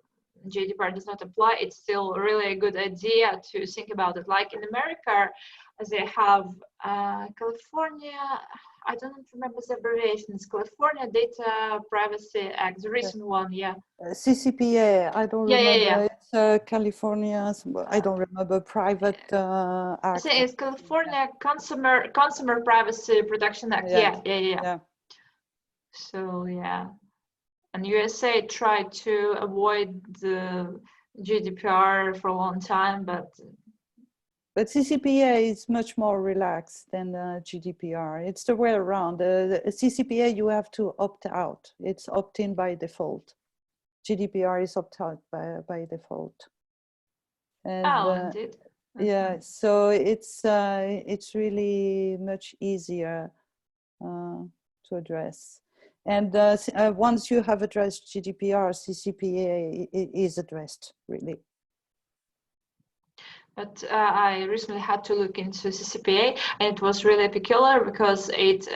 GDPR does not apply, it's still really a good idea to think about it. Like in America, they have California, I don't remember the abbreviation, it's California Data Privacy Act, the recent one, yeah. CCPA, I don't remember. Yeah. It's California, I don't remember, private act. I think it's California Consumer Privacy Protection Act. Yeah. So yeah, and USA tried to avoid the GDPR for a long time, but CCPA is much more relaxed than GDPR. It's the way around. The CCPA, you have to opt out. It's opt-in by default. GDPR is opt-out by default. And, indeed. Yeah, so it's really much easier to address. And once you have addressed GDPR, CCPA is addressed, really. But I recently had to look into CCPA, and it was really peculiar because it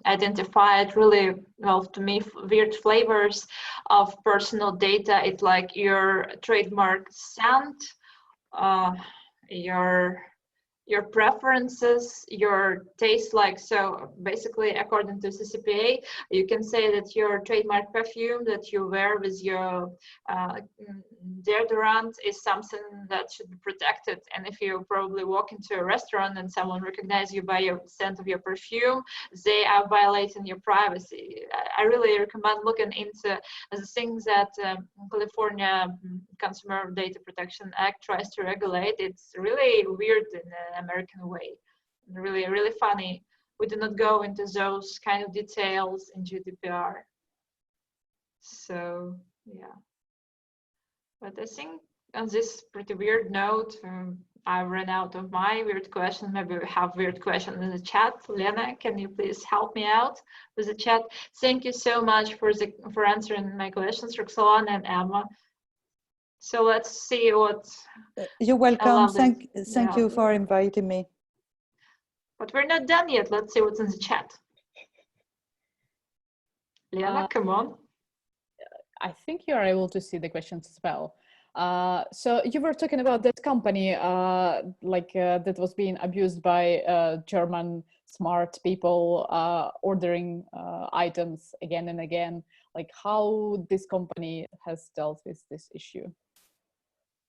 identified really, well, to me, weird flavors of personal data. It's like your trademark scent, your preferences, your taste, like, so basically according to CCPA, you can say that your trademark perfume that you wear with your deodorant is something that should be protected. And if you probably walk into a restaurant and someone recognizes you by your scent of your perfume, they are violating your privacy. I really recommend looking into the things that California Consumer Data Protection Act tries to regulate. It's really weird in an American way, really, really funny. We do not go into those kind of details in GDPR. So yeah, but I think on this pretty weird note, I ran out of my weird questions. Maybe we have weird questions in the chat. Lena, can you please help me out with the chat? Thank you so much for answering my questions, Roxolana and Emma. So let's see what. You're welcome. Thank you for inviting me. But we're not done yet. Let's see what's in the chat. Lena, come on. I think you're able to see the questions as well. So you were talking about that company that was being abused by German smart people ordering items again and again. Like how this company has dealt with this issue.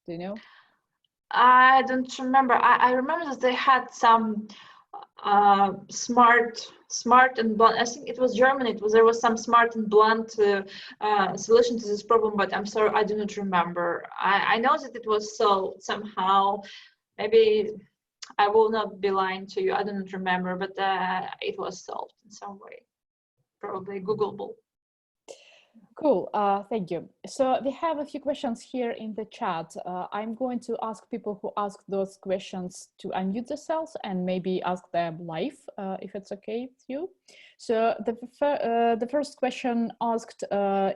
Do you know? I don't remember. I remember that they had some smart and blunt. I think it was German. There was some smart and blunt solution to this problem, but I'm sorry, I do not remember. I know that it was solved somehow. Maybe I will not be lying to you. I don't remember, but it was solved in some way. Probably Googleable. Cool, thank you. So we have a few questions here in the chat. I'm going to ask people who ask those questions to unmute themselves and maybe ask them live, if it's okay with you. So the first question asked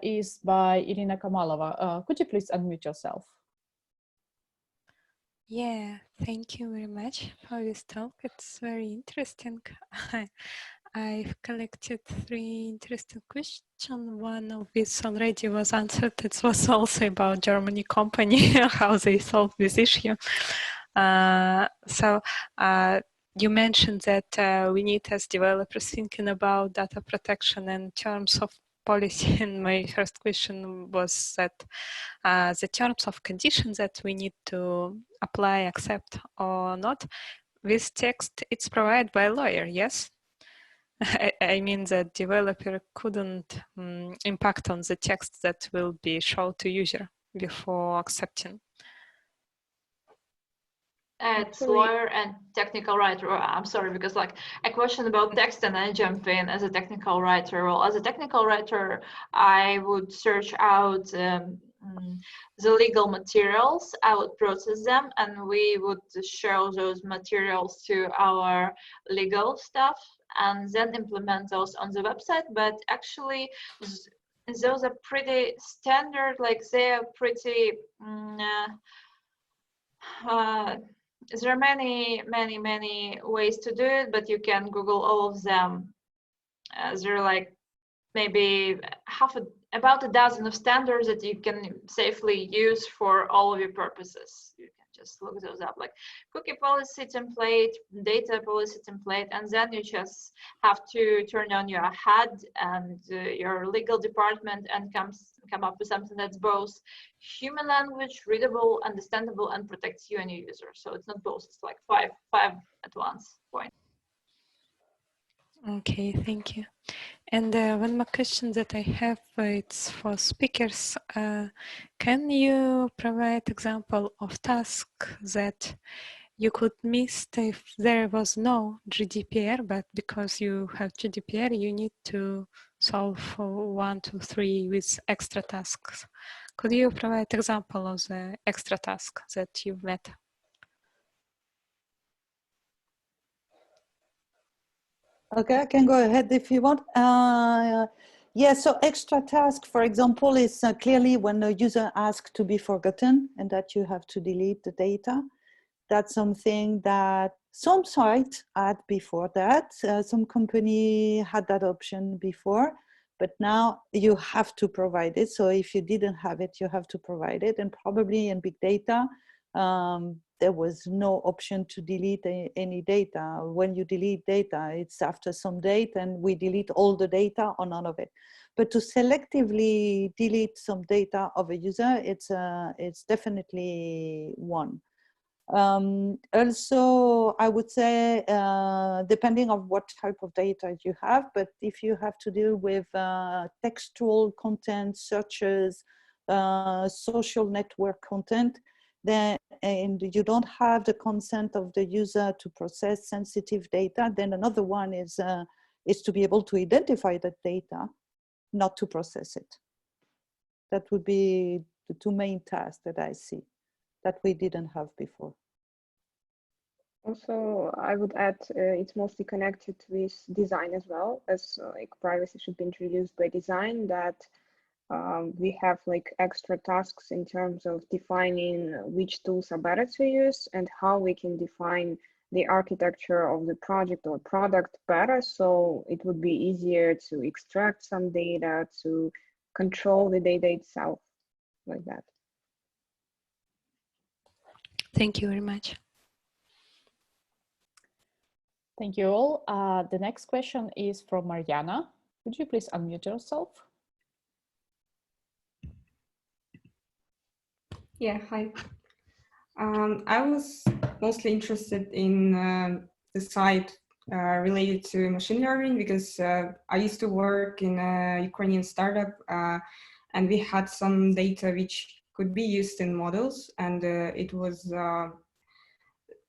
is by Irina Kamalova. Could you please unmute yourself? Yeah, thank you very much for this talk. It's very interesting. I've collected 3 interesting questions. One of which already was answered. It was also about Germany company, how they solve this issue. You mentioned that we need as developers thinking about data protection in terms of policy. And my first question was that the terms of conditions that we need to apply, accept or not, this text, it's provided by a lawyer, yes? I mean that developer couldn't impact on the text that will be shown to user before accepting. It's lawyer and technical writer. I'm sorry, because like a question about text and I jump in as a technical writer. Well, as a technical writer, I would search out the legal materials, I would process them, and we would show those materials to our legal staff and then implement those on the website. But actually, those are pretty standard, like they are pretty, there are many ways to do it, but you can Google all of them. There are like maybe about a dozen of standards that you can safely use for all of your purposes. You can just look those up, like cookie policy template, data policy template, and then you just have to turn on your HUD and your legal department and come up with something that's both human language, readable, understandable, and protects you and your user. So it's not both, it's like five at once point. Okay, thank you. And one more question that I have, it's for speakers. Can you provide example of task that you could miss if there was no GDPR, but because you have GDPR, you need to solve 1, 2, 3 with extra tasks? Could you provide example of the extra task that you've met? Okay, I can go ahead if you want. Yeah, so extra task, for example, is clearly when a user asks to be forgotten and that you have to delete the data. That's something that some sites had before that. Some company had that option before, but now you have to provide it. So if you didn't have it, you have to provide it. And probably in big data, there was no option to delete any data. When you delete data, it's after some date and we delete all the data or none of it. But to selectively delete some data of a user, it's definitely one. Also, I would say, depending on what type of data you have, but if you have to deal with textual content, searches, social network content, then, and you don't have the consent of the user to process sensitive data, then another one is to be able to identify that data, not to process it. That would be the 2 main tasks that I see that we didn't have before. Also, I would add it's mostly connected with design as well, as like privacy should be introduced by design, that we have like extra tasks in terms of defining which tools are better to use and how we can define the architecture of the project or product better, so it would be easier to extract some data, to control the data itself, like that. Thank you very much. Thank you all. The next question is from Mariana. Could you please unmute yourself? Yeah, hi. I was mostly interested in the site related to machine learning, because I used to work in a Ukrainian startup, and we had some data which could be used in models, and it was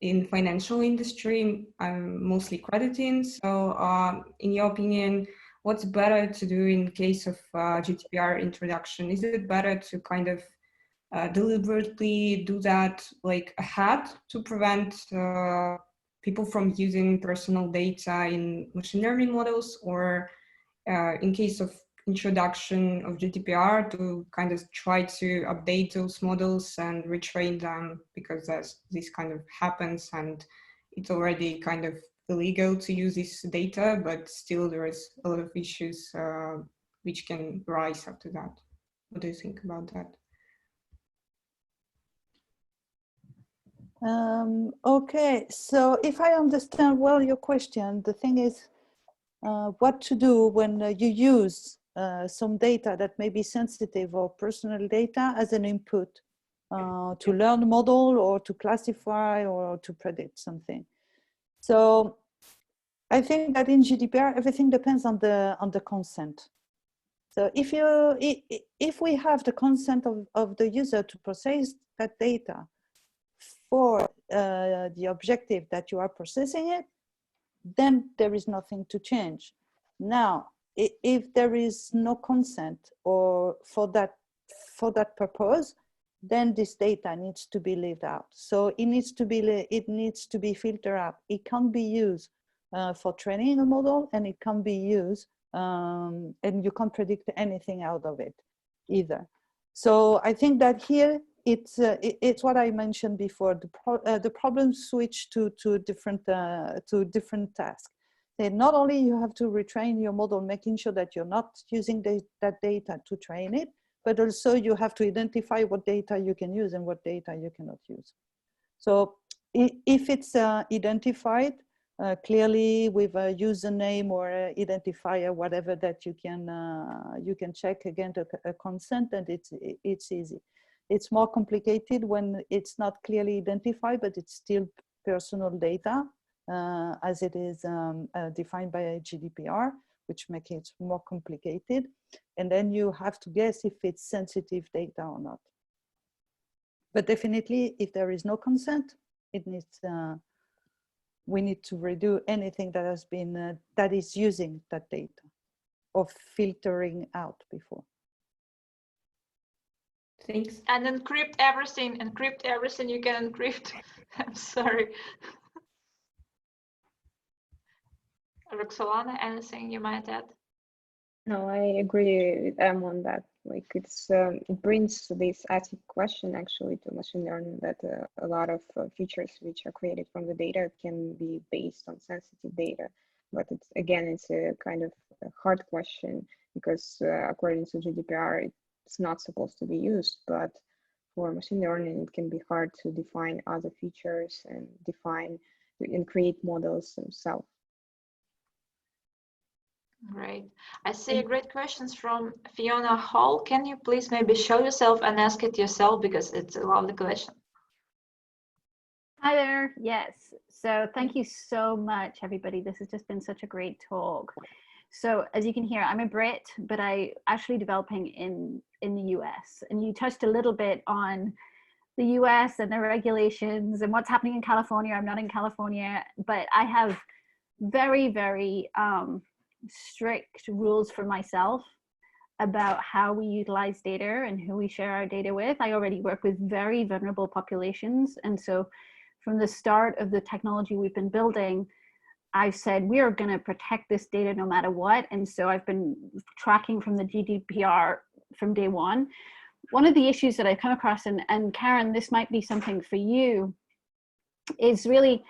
in financial industry, mostly crediting. So in your opinion, what's better to do in case of GDPR introduction? Is it better to kind of deliberately do that like ahead to prevent people from using personal data in machine learning models, or in case of introduction of GDPR to kind of try to update those models and retrain them, because this kind of happens and it's already kind of illegal to use this data, but still there is a lot of issues which can rise after that. What do you think about that? Okay, so if I understand well your question, the thing is what to do when you use some data that may be sensitive or personal data as an input to learn a model or to classify or to predict something. So I think that in GDPR, everything depends on the consent. So if we have the consent of the user to process that data for the objective that you are processing it, then there is nothing to change. Now, if there is no consent or for that purpose, then this data needs to be left out. So it needs to be filtered out. It can't be used for training a model, and it can be used, and you can't predict anything out of it either. So I think that here it's what I mentioned before. The problem switch to different tasks. Not only you have to retrain your model, making sure that you're not using that data to train it, but also you have to identify what data you can use and what data you cannot use. So if it's identified clearly with a username or a identifier, whatever that you can check against a consent, and it's easy. It's more complicated when it's not clearly identified, but it's still personal data as it is defined by GDPR, which makes it more complicated. And then you have to guess if it's sensitive data or not. But definitely, if there is no consent, it needs we need to redo anything that has been that is using that data or filtering out before. Thanks. And encrypt everything you can encrypt. I'm sorry. Roxolana, anything you might add? No, I agree with Em on that. Like it brings this ethical question actually to machine learning, that a lot of features which are created from the data can be based on sensitive data. But it's a kind of a hard question, because according to GDPR, it's not supposed to be used. But for machine learning, it can be hard to define other features and create models themselves. Great. I see great questions from Fiona Hall. Can you please maybe show yourself and ask it yourself, because it's a lovely question. Hi there. Yes. So thank you so much, everybody. This has just been such a great talk. So as you can hear, I'm a Brit, but I actually developing in the US. And you touched a little bit on the US and the regulations and what's happening in California. I'm not in California, but I have very, very strict rules for myself about how we utilize data and who we share our data with. I already work with very vulnerable populations. And so from the start of the technology we've been building, I've said, we are going to protect this data no matter what. And so I've been tracking from the GDPR from day one. One of the issues that I've come across, and Karen, this might be something for you, is really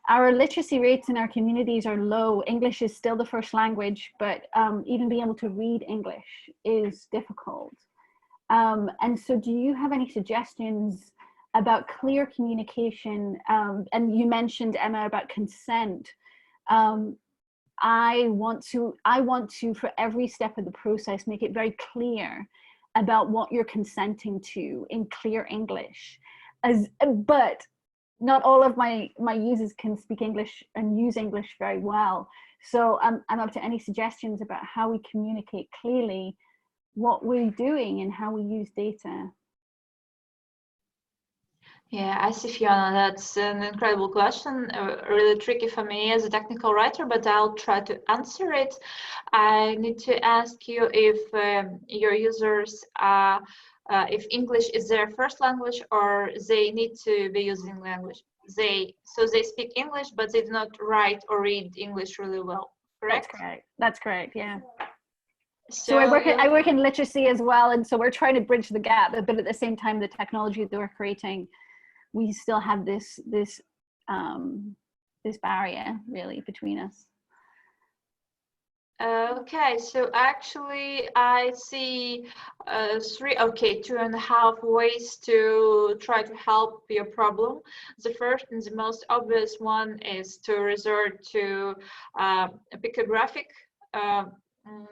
our literacy rates in our communities are low. English is still the first language, but even being able to read English is difficult. And so do you have any suggestions about clear communication? And you mentioned, Emma, about consent. I want to, for every step of the process, make it very clear about what you're consenting to in clear English. But not all of my users can speak English and use English very well. So I'm up to any suggestions about how we communicate clearly what we're doing and how we use data. Yeah, I see, Fiona. That's an incredible question, really tricky for me as a technical writer, but I'll try to answer it. I need to ask you if your users are, if English is their first language, or they need to be using language. So they speak English, but they do not write or read English really well. Correct? That's correct. That's correct. Yeah. So I work in literacy as well, and so we're trying to bridge the gap. But at the same time, the technology that we're creating, we still have this barrier really between us. Okay, so actually I see 2.5 ways to try to help your problem. The first and the most obvious one is to resort to pictographic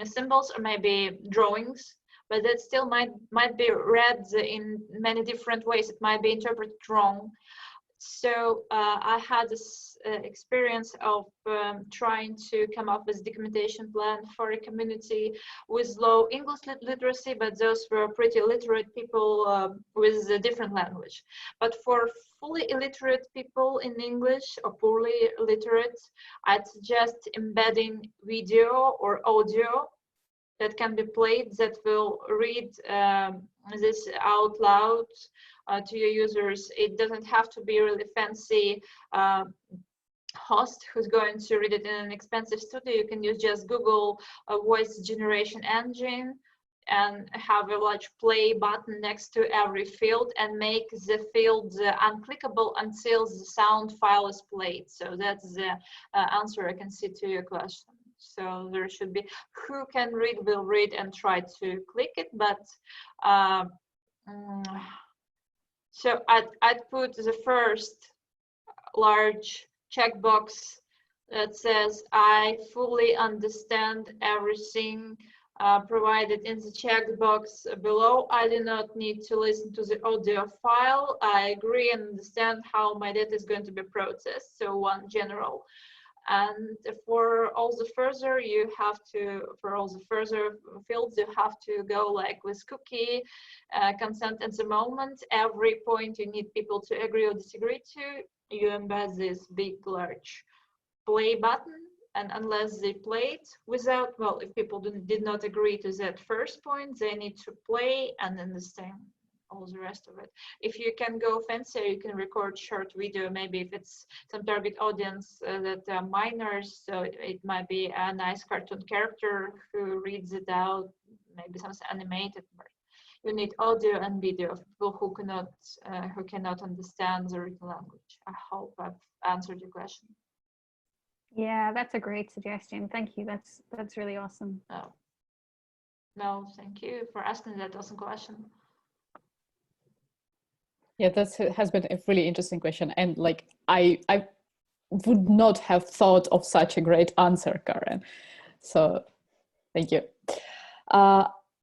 symbols or maybe drawings, but that still might be read in many different ways. It might be interpreted wrong. So I had this experience of trying to come up with a documentation plan for a community with low English literacy, but those were pretty literate people with a different language. But for fully illiterate people in English or poorly literate, I'd suggest embedding video or audio that can be played that will read this out loud to your users. It doesn't have to be really fancy host who's going to read it in an expensive studio. You can use just Google voice generation engine and have a large play button next to every field and make the field unclickable until the sound file is played. So that's the answer I can see to your question. So there should be who can read will read and try to click it, but so I'd put the first large checkbox that says I fully understand everything provided in the checkbox below. I do not need to listen to the audio file. I agree and understand how my data is going to be processed. So one general. And for all the further fields, you have to go like with cookie consent at the moment. Every point you need people to agree or disagree to, you embed this big, large play button. And unless they play it without, well, if people did not agree to that first point, they need to play and understand all the rest of it. If you can go fancier, you can record short video, maybe if it's some target audience that are minors, so it might be a nice cartoon character who reads it out, maybe something animated. But you need audio and video of people who cannot understand the written language. I hope I've answered your question. Yeah, that's a great suggestion. Thank you. That's really awesome. Oh. No, thank you for asking that awesome question. Yeah, that has been a really interesting question. And like, I would not have thought of such a great answer, Karen. So thank you.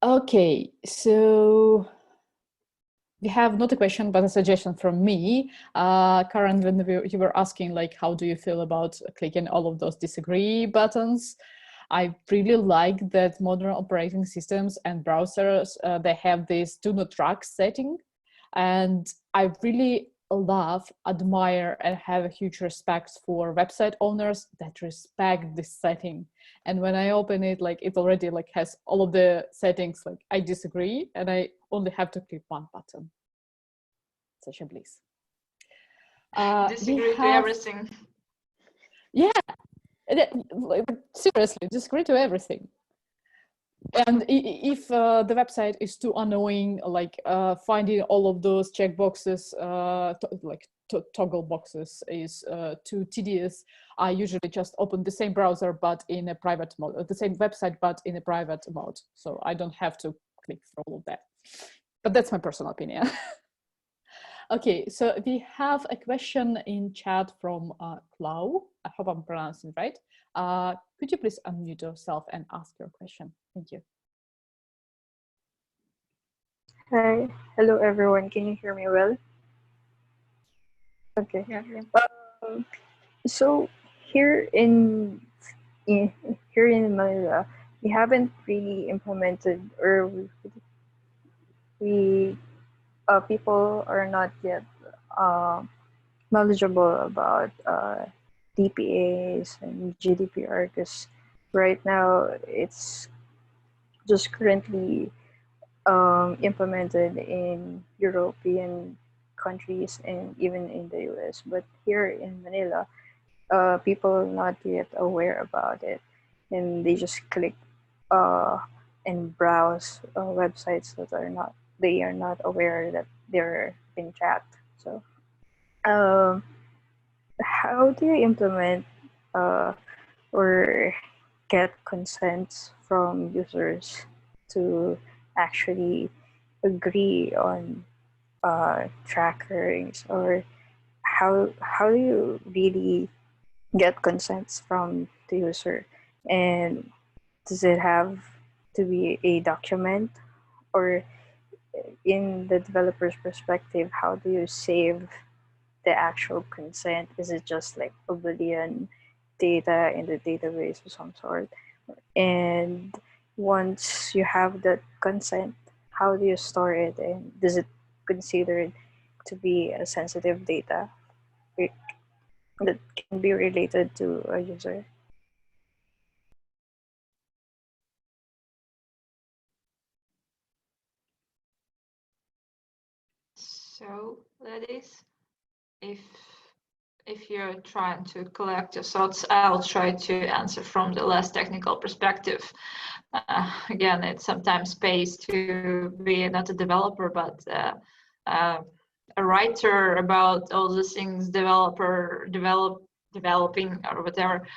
Okay, so we have not a question, but a suggestion from me. Karen, when you were asking, like, how do you feel about clicking all of those disagree buttons? I really like that modern operating systems and browsers, they have this do not track setting. And I really love, admire, and have a huge respect for website owners that respect this setting. And when I open it, like it already like has all of the settings, like I disagree, and I only have to click one button. Such a bliss. Disagree to everything. Yeah, seriously, disagree to everything. And if the website is too annoying, like finding all of those checkboxes, toggle boxes is too tedious, I usually just open the same browser, but in a private mode, the same website, but in a private mode. So I don't have to click for all of that. But that's my personal opinion. Okay, so we have a question in chat from Clau. I hope I'm pronouncing it right. Could you please unmute yourself and ask your question? Thank you. Hi, hello everyone. Can you hear me well? Okay. So here in Manila, we haven't really implemented, or we people are not yet knowledgeable about DPAs and GDPR, because right now it's just currently implemented in European countries and even in the US. But here in Manila, people are not yet aware about it, and they just click and browse websites that are not, they are not aware that they're being tracked. So how do you implement or get consents from users to actually agree on trackers, or how do you really get consents from the user? And does it have to be a document, or in the developer's perspective, how do you save the actual consent? Is it just like a Boolean data in the database of some sort? And once you have that consent, how do you store it, and does it considered to be a sensitive data that can be related to a user? So that is, if you're trying to collect your thoughts, I'll try to answer from the less technical perspective. Again, it sometimes pays to be not a developer, but a writer about all the things developing or whatever.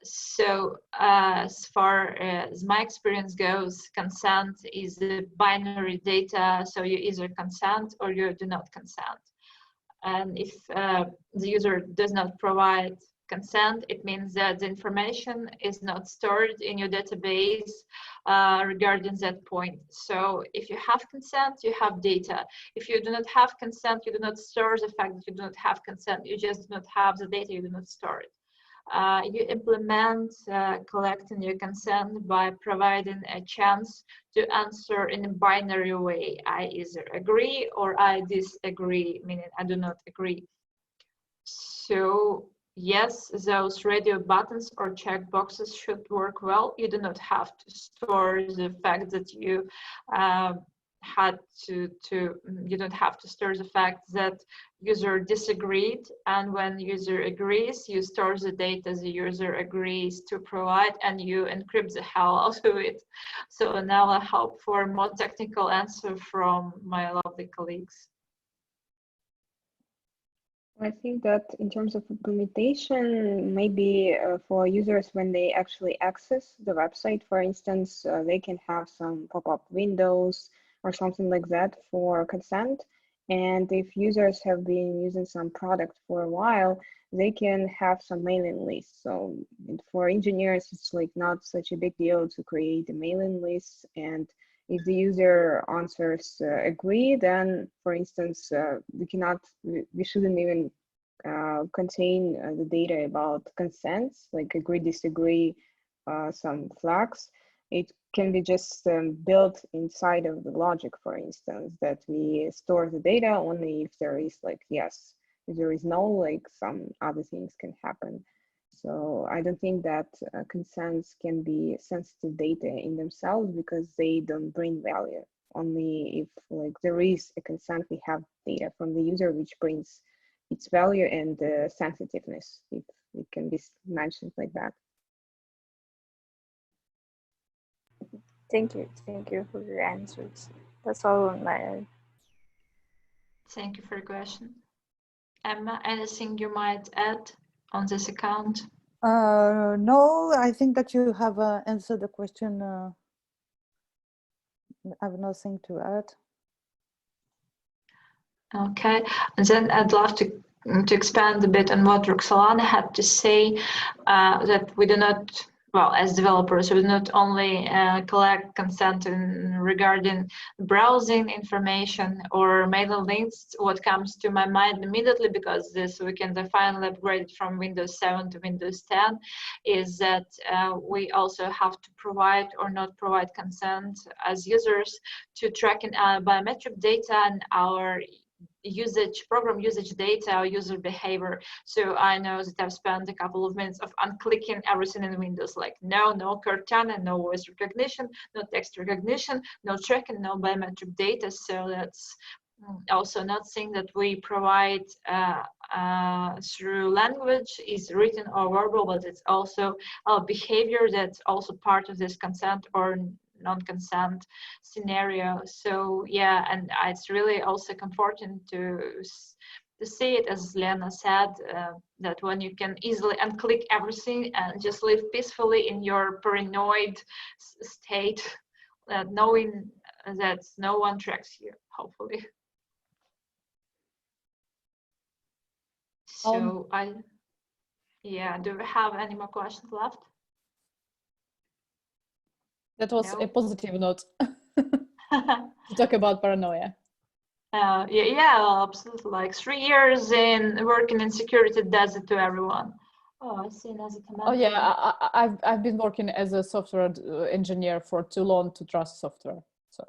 So as far as my experience goes, consent is the binary data. So you either consent or you do not consent. And if the user does not provide consent, it means that the information is not stored in your database regarding that point. So if you have consent, you have data. If you do not have consent, you do not store the fact that you do not have consent. You just do not have the data, you do not store it. You implement collecting your consent by providing a chance to answer in a binary way. I either agree or I disagree, meaning I do not agree. So yes, those radio buttons or check boxes should work well. You do not have to store the fact that you you don't have to store the fact that user disagreed, and when user agrees, you store the data the user agrees to provide, and you encrypt the hell out of it. So now I hope for a more technical answer from my lovely colleagues. I think that in terms of implementation, maybe for users, when they actually access the website, for instance, they can have some pop-up windows or something like that for consent. And if users have been using some product for a while, they can have some mailing lists. So for engineers, it's like not such a big deal to create a mailing list. And if the user answers agree, then for instance, we shouldn't even contain the data about consents, like agree, disagree, some flags. It can be just built inside of the logic, for instance, that we store the data only if there is like yes. If there is no, like some other things can happen. So I don't think that consents can be sensitive data in themselves, because they don't bring value. Only if like there is a consent, we have data from the user which brings its value and sensitiveness, if it can be mentioned like that. Thank you for your answers. That's all on my end. Thank you for your question. Emma, anything you might add on this account? No, I think that you have answered the question. I have nothing to add. Okay, and then I'd love to expand a bit on what Roxolana had to say, that we do not well, as developers, we not only collect consent regarding browsing information or mailing links. What comes to my mind immediately, because this weekend I finally upgraded from Windows 7 to Windows 10, is that we also have to provide or not provide consent as users to tracking biometric data and our program usage data or user behavior. So I know that I've spent a couple of minutes of unclicking everything in Windows, like no Cortana, no voice recognition, no text recognition, no tracking, no biometric data. So that's also not something that we provide through language, is written or verbal, but it's also a behavior that's also part of this consent or non-consent scenario. So yeah, and it's really also comforting to see it, as Lena said, that when you can easily unclick everything and just live peacefully in your paranoid state, knowing that no one tracks you, hopefully. So do we have any more questions left? That was No? a positive note to talk about paranoia. Yeah, absolutely. Like 3 years in working in security does it to everyone. Oh, I see another comment. Oh yeah, I've been working as a software engineer for too long to trust software. So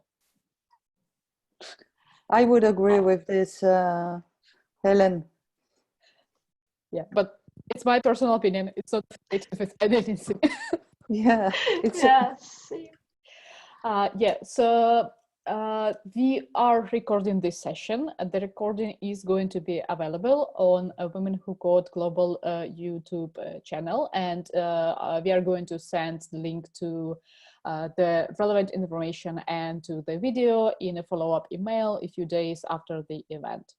I would agree with this, Helen. yeah, but it's my personal opinion. It's not related with anything. Yeah, it's yes. Yeah, so we are recording this session. The recording is going to be available on Women Who Code Global YouTube channel, and we are going to send the link to the relevant information and to the video in a follow-up email a few days after the event.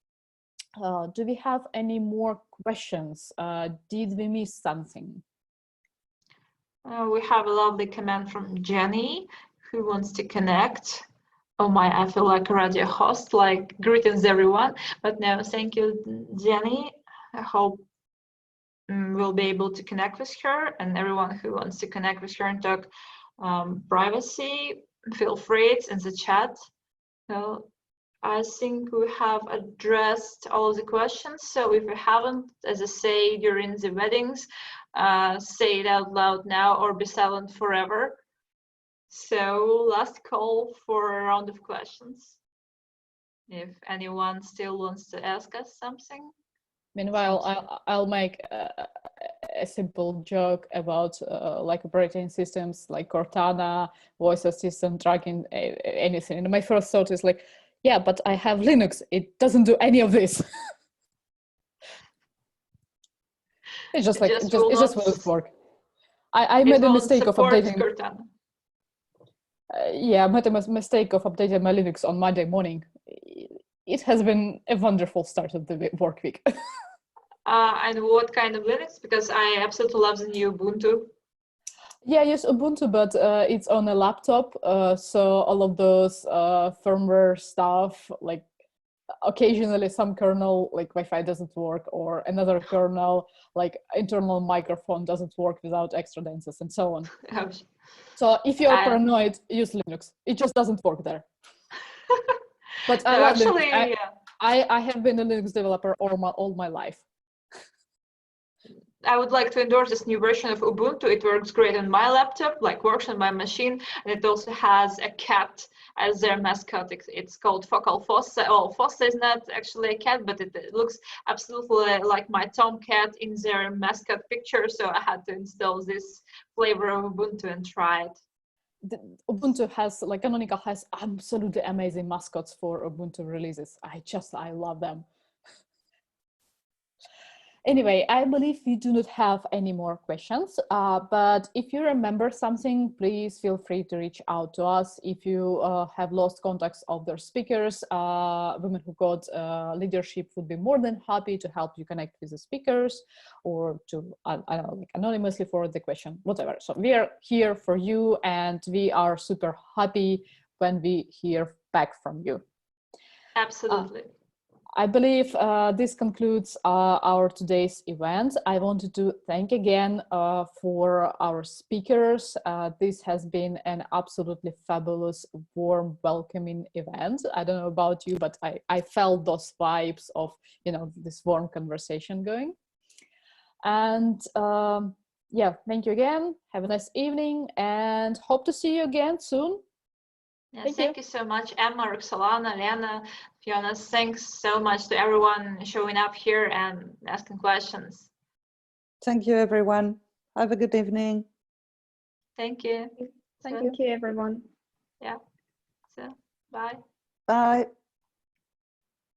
Do we have any more questions? Did we miss something? We have a lovely comment from Jenny, who wants to connect. Oh my, I feel like a radio host, like greetings everyone. But no, thank you, Jenny. I hope we'll be able to connect with her, and everyone who wants to connect with her and talk privacy, feel free, it's in the chat. So I think we have addressed all of the questions. So if we haven't, as I say during the weddings, say it out loud now or be silent forever. So last call for a round of questions. If anyone still wants to ask us something. Meanwhile, I'll make a simple joke about like operating systems like Cortana, voice assistant, tracking, anything. And my first thought is like, yeah, but I have Linux. It doesn't do any of this. It's just like, it just won't work. I made a mistake of updating. Cortana. Yeah, I made a mistake of updating my Linux on Monday morning. It has been a wonderful start of the work week. And what kind of Linux? Because I absolutely love the new Ubuntu. Yeah, yes, Ubuntu, but it's on a laptop. So all of those firmware stuff, like occasionally some kernel, like Wi-Fi doesn't work, or another kernel, like internal microphone doesn't work without extra dances and so on. So if you're paranoid, use Linux. It just doesn't work there. But I love Linux. I have been a Linux developer all my life. I would like to endorse this new version of Ubuntu. It works great on my laptop, like works on my machine, and it also has a cat as their mascot. It's called Focal Fossa. Oh, Fossa is not actually a cat, but it looks absolutely like my Tomcat in their mascot picture. So I had to install this flavor of Ubuntu and try it. Ubuntu has, like Canonical has absolutely amazing mascots for Ubuntu releases. I love them. Anyway, I believe we do not have any more questions, but if you remember something, please feel free to reach out to us. If you have lost contacts of their speakers, Women Who Code leadership would be more than happy to help you connect with the speakers, or to, I don't know, like anonymously forward the question, whatever. So we are here for you, and we are super happy when we hear back from you. Absolutely. I believe this concludes our today's event. I wanted to thank again for our speakers. This has been an absolutely fabulous, warm, welcoming event. I don't know about you, but I felt those vibes of, you know, this warm conversation going. And yeah, thank you again. Have a nice evening and hope to see you again soon. Yeah, thank you so much, Emma, Roxolana, Lena, Fiona. Thanks so much to everyone showing up here and asking questions. Thank you, everyone. Have a good evening. Thank you. Thank you, everyone. Yeah. So, bye. Bye.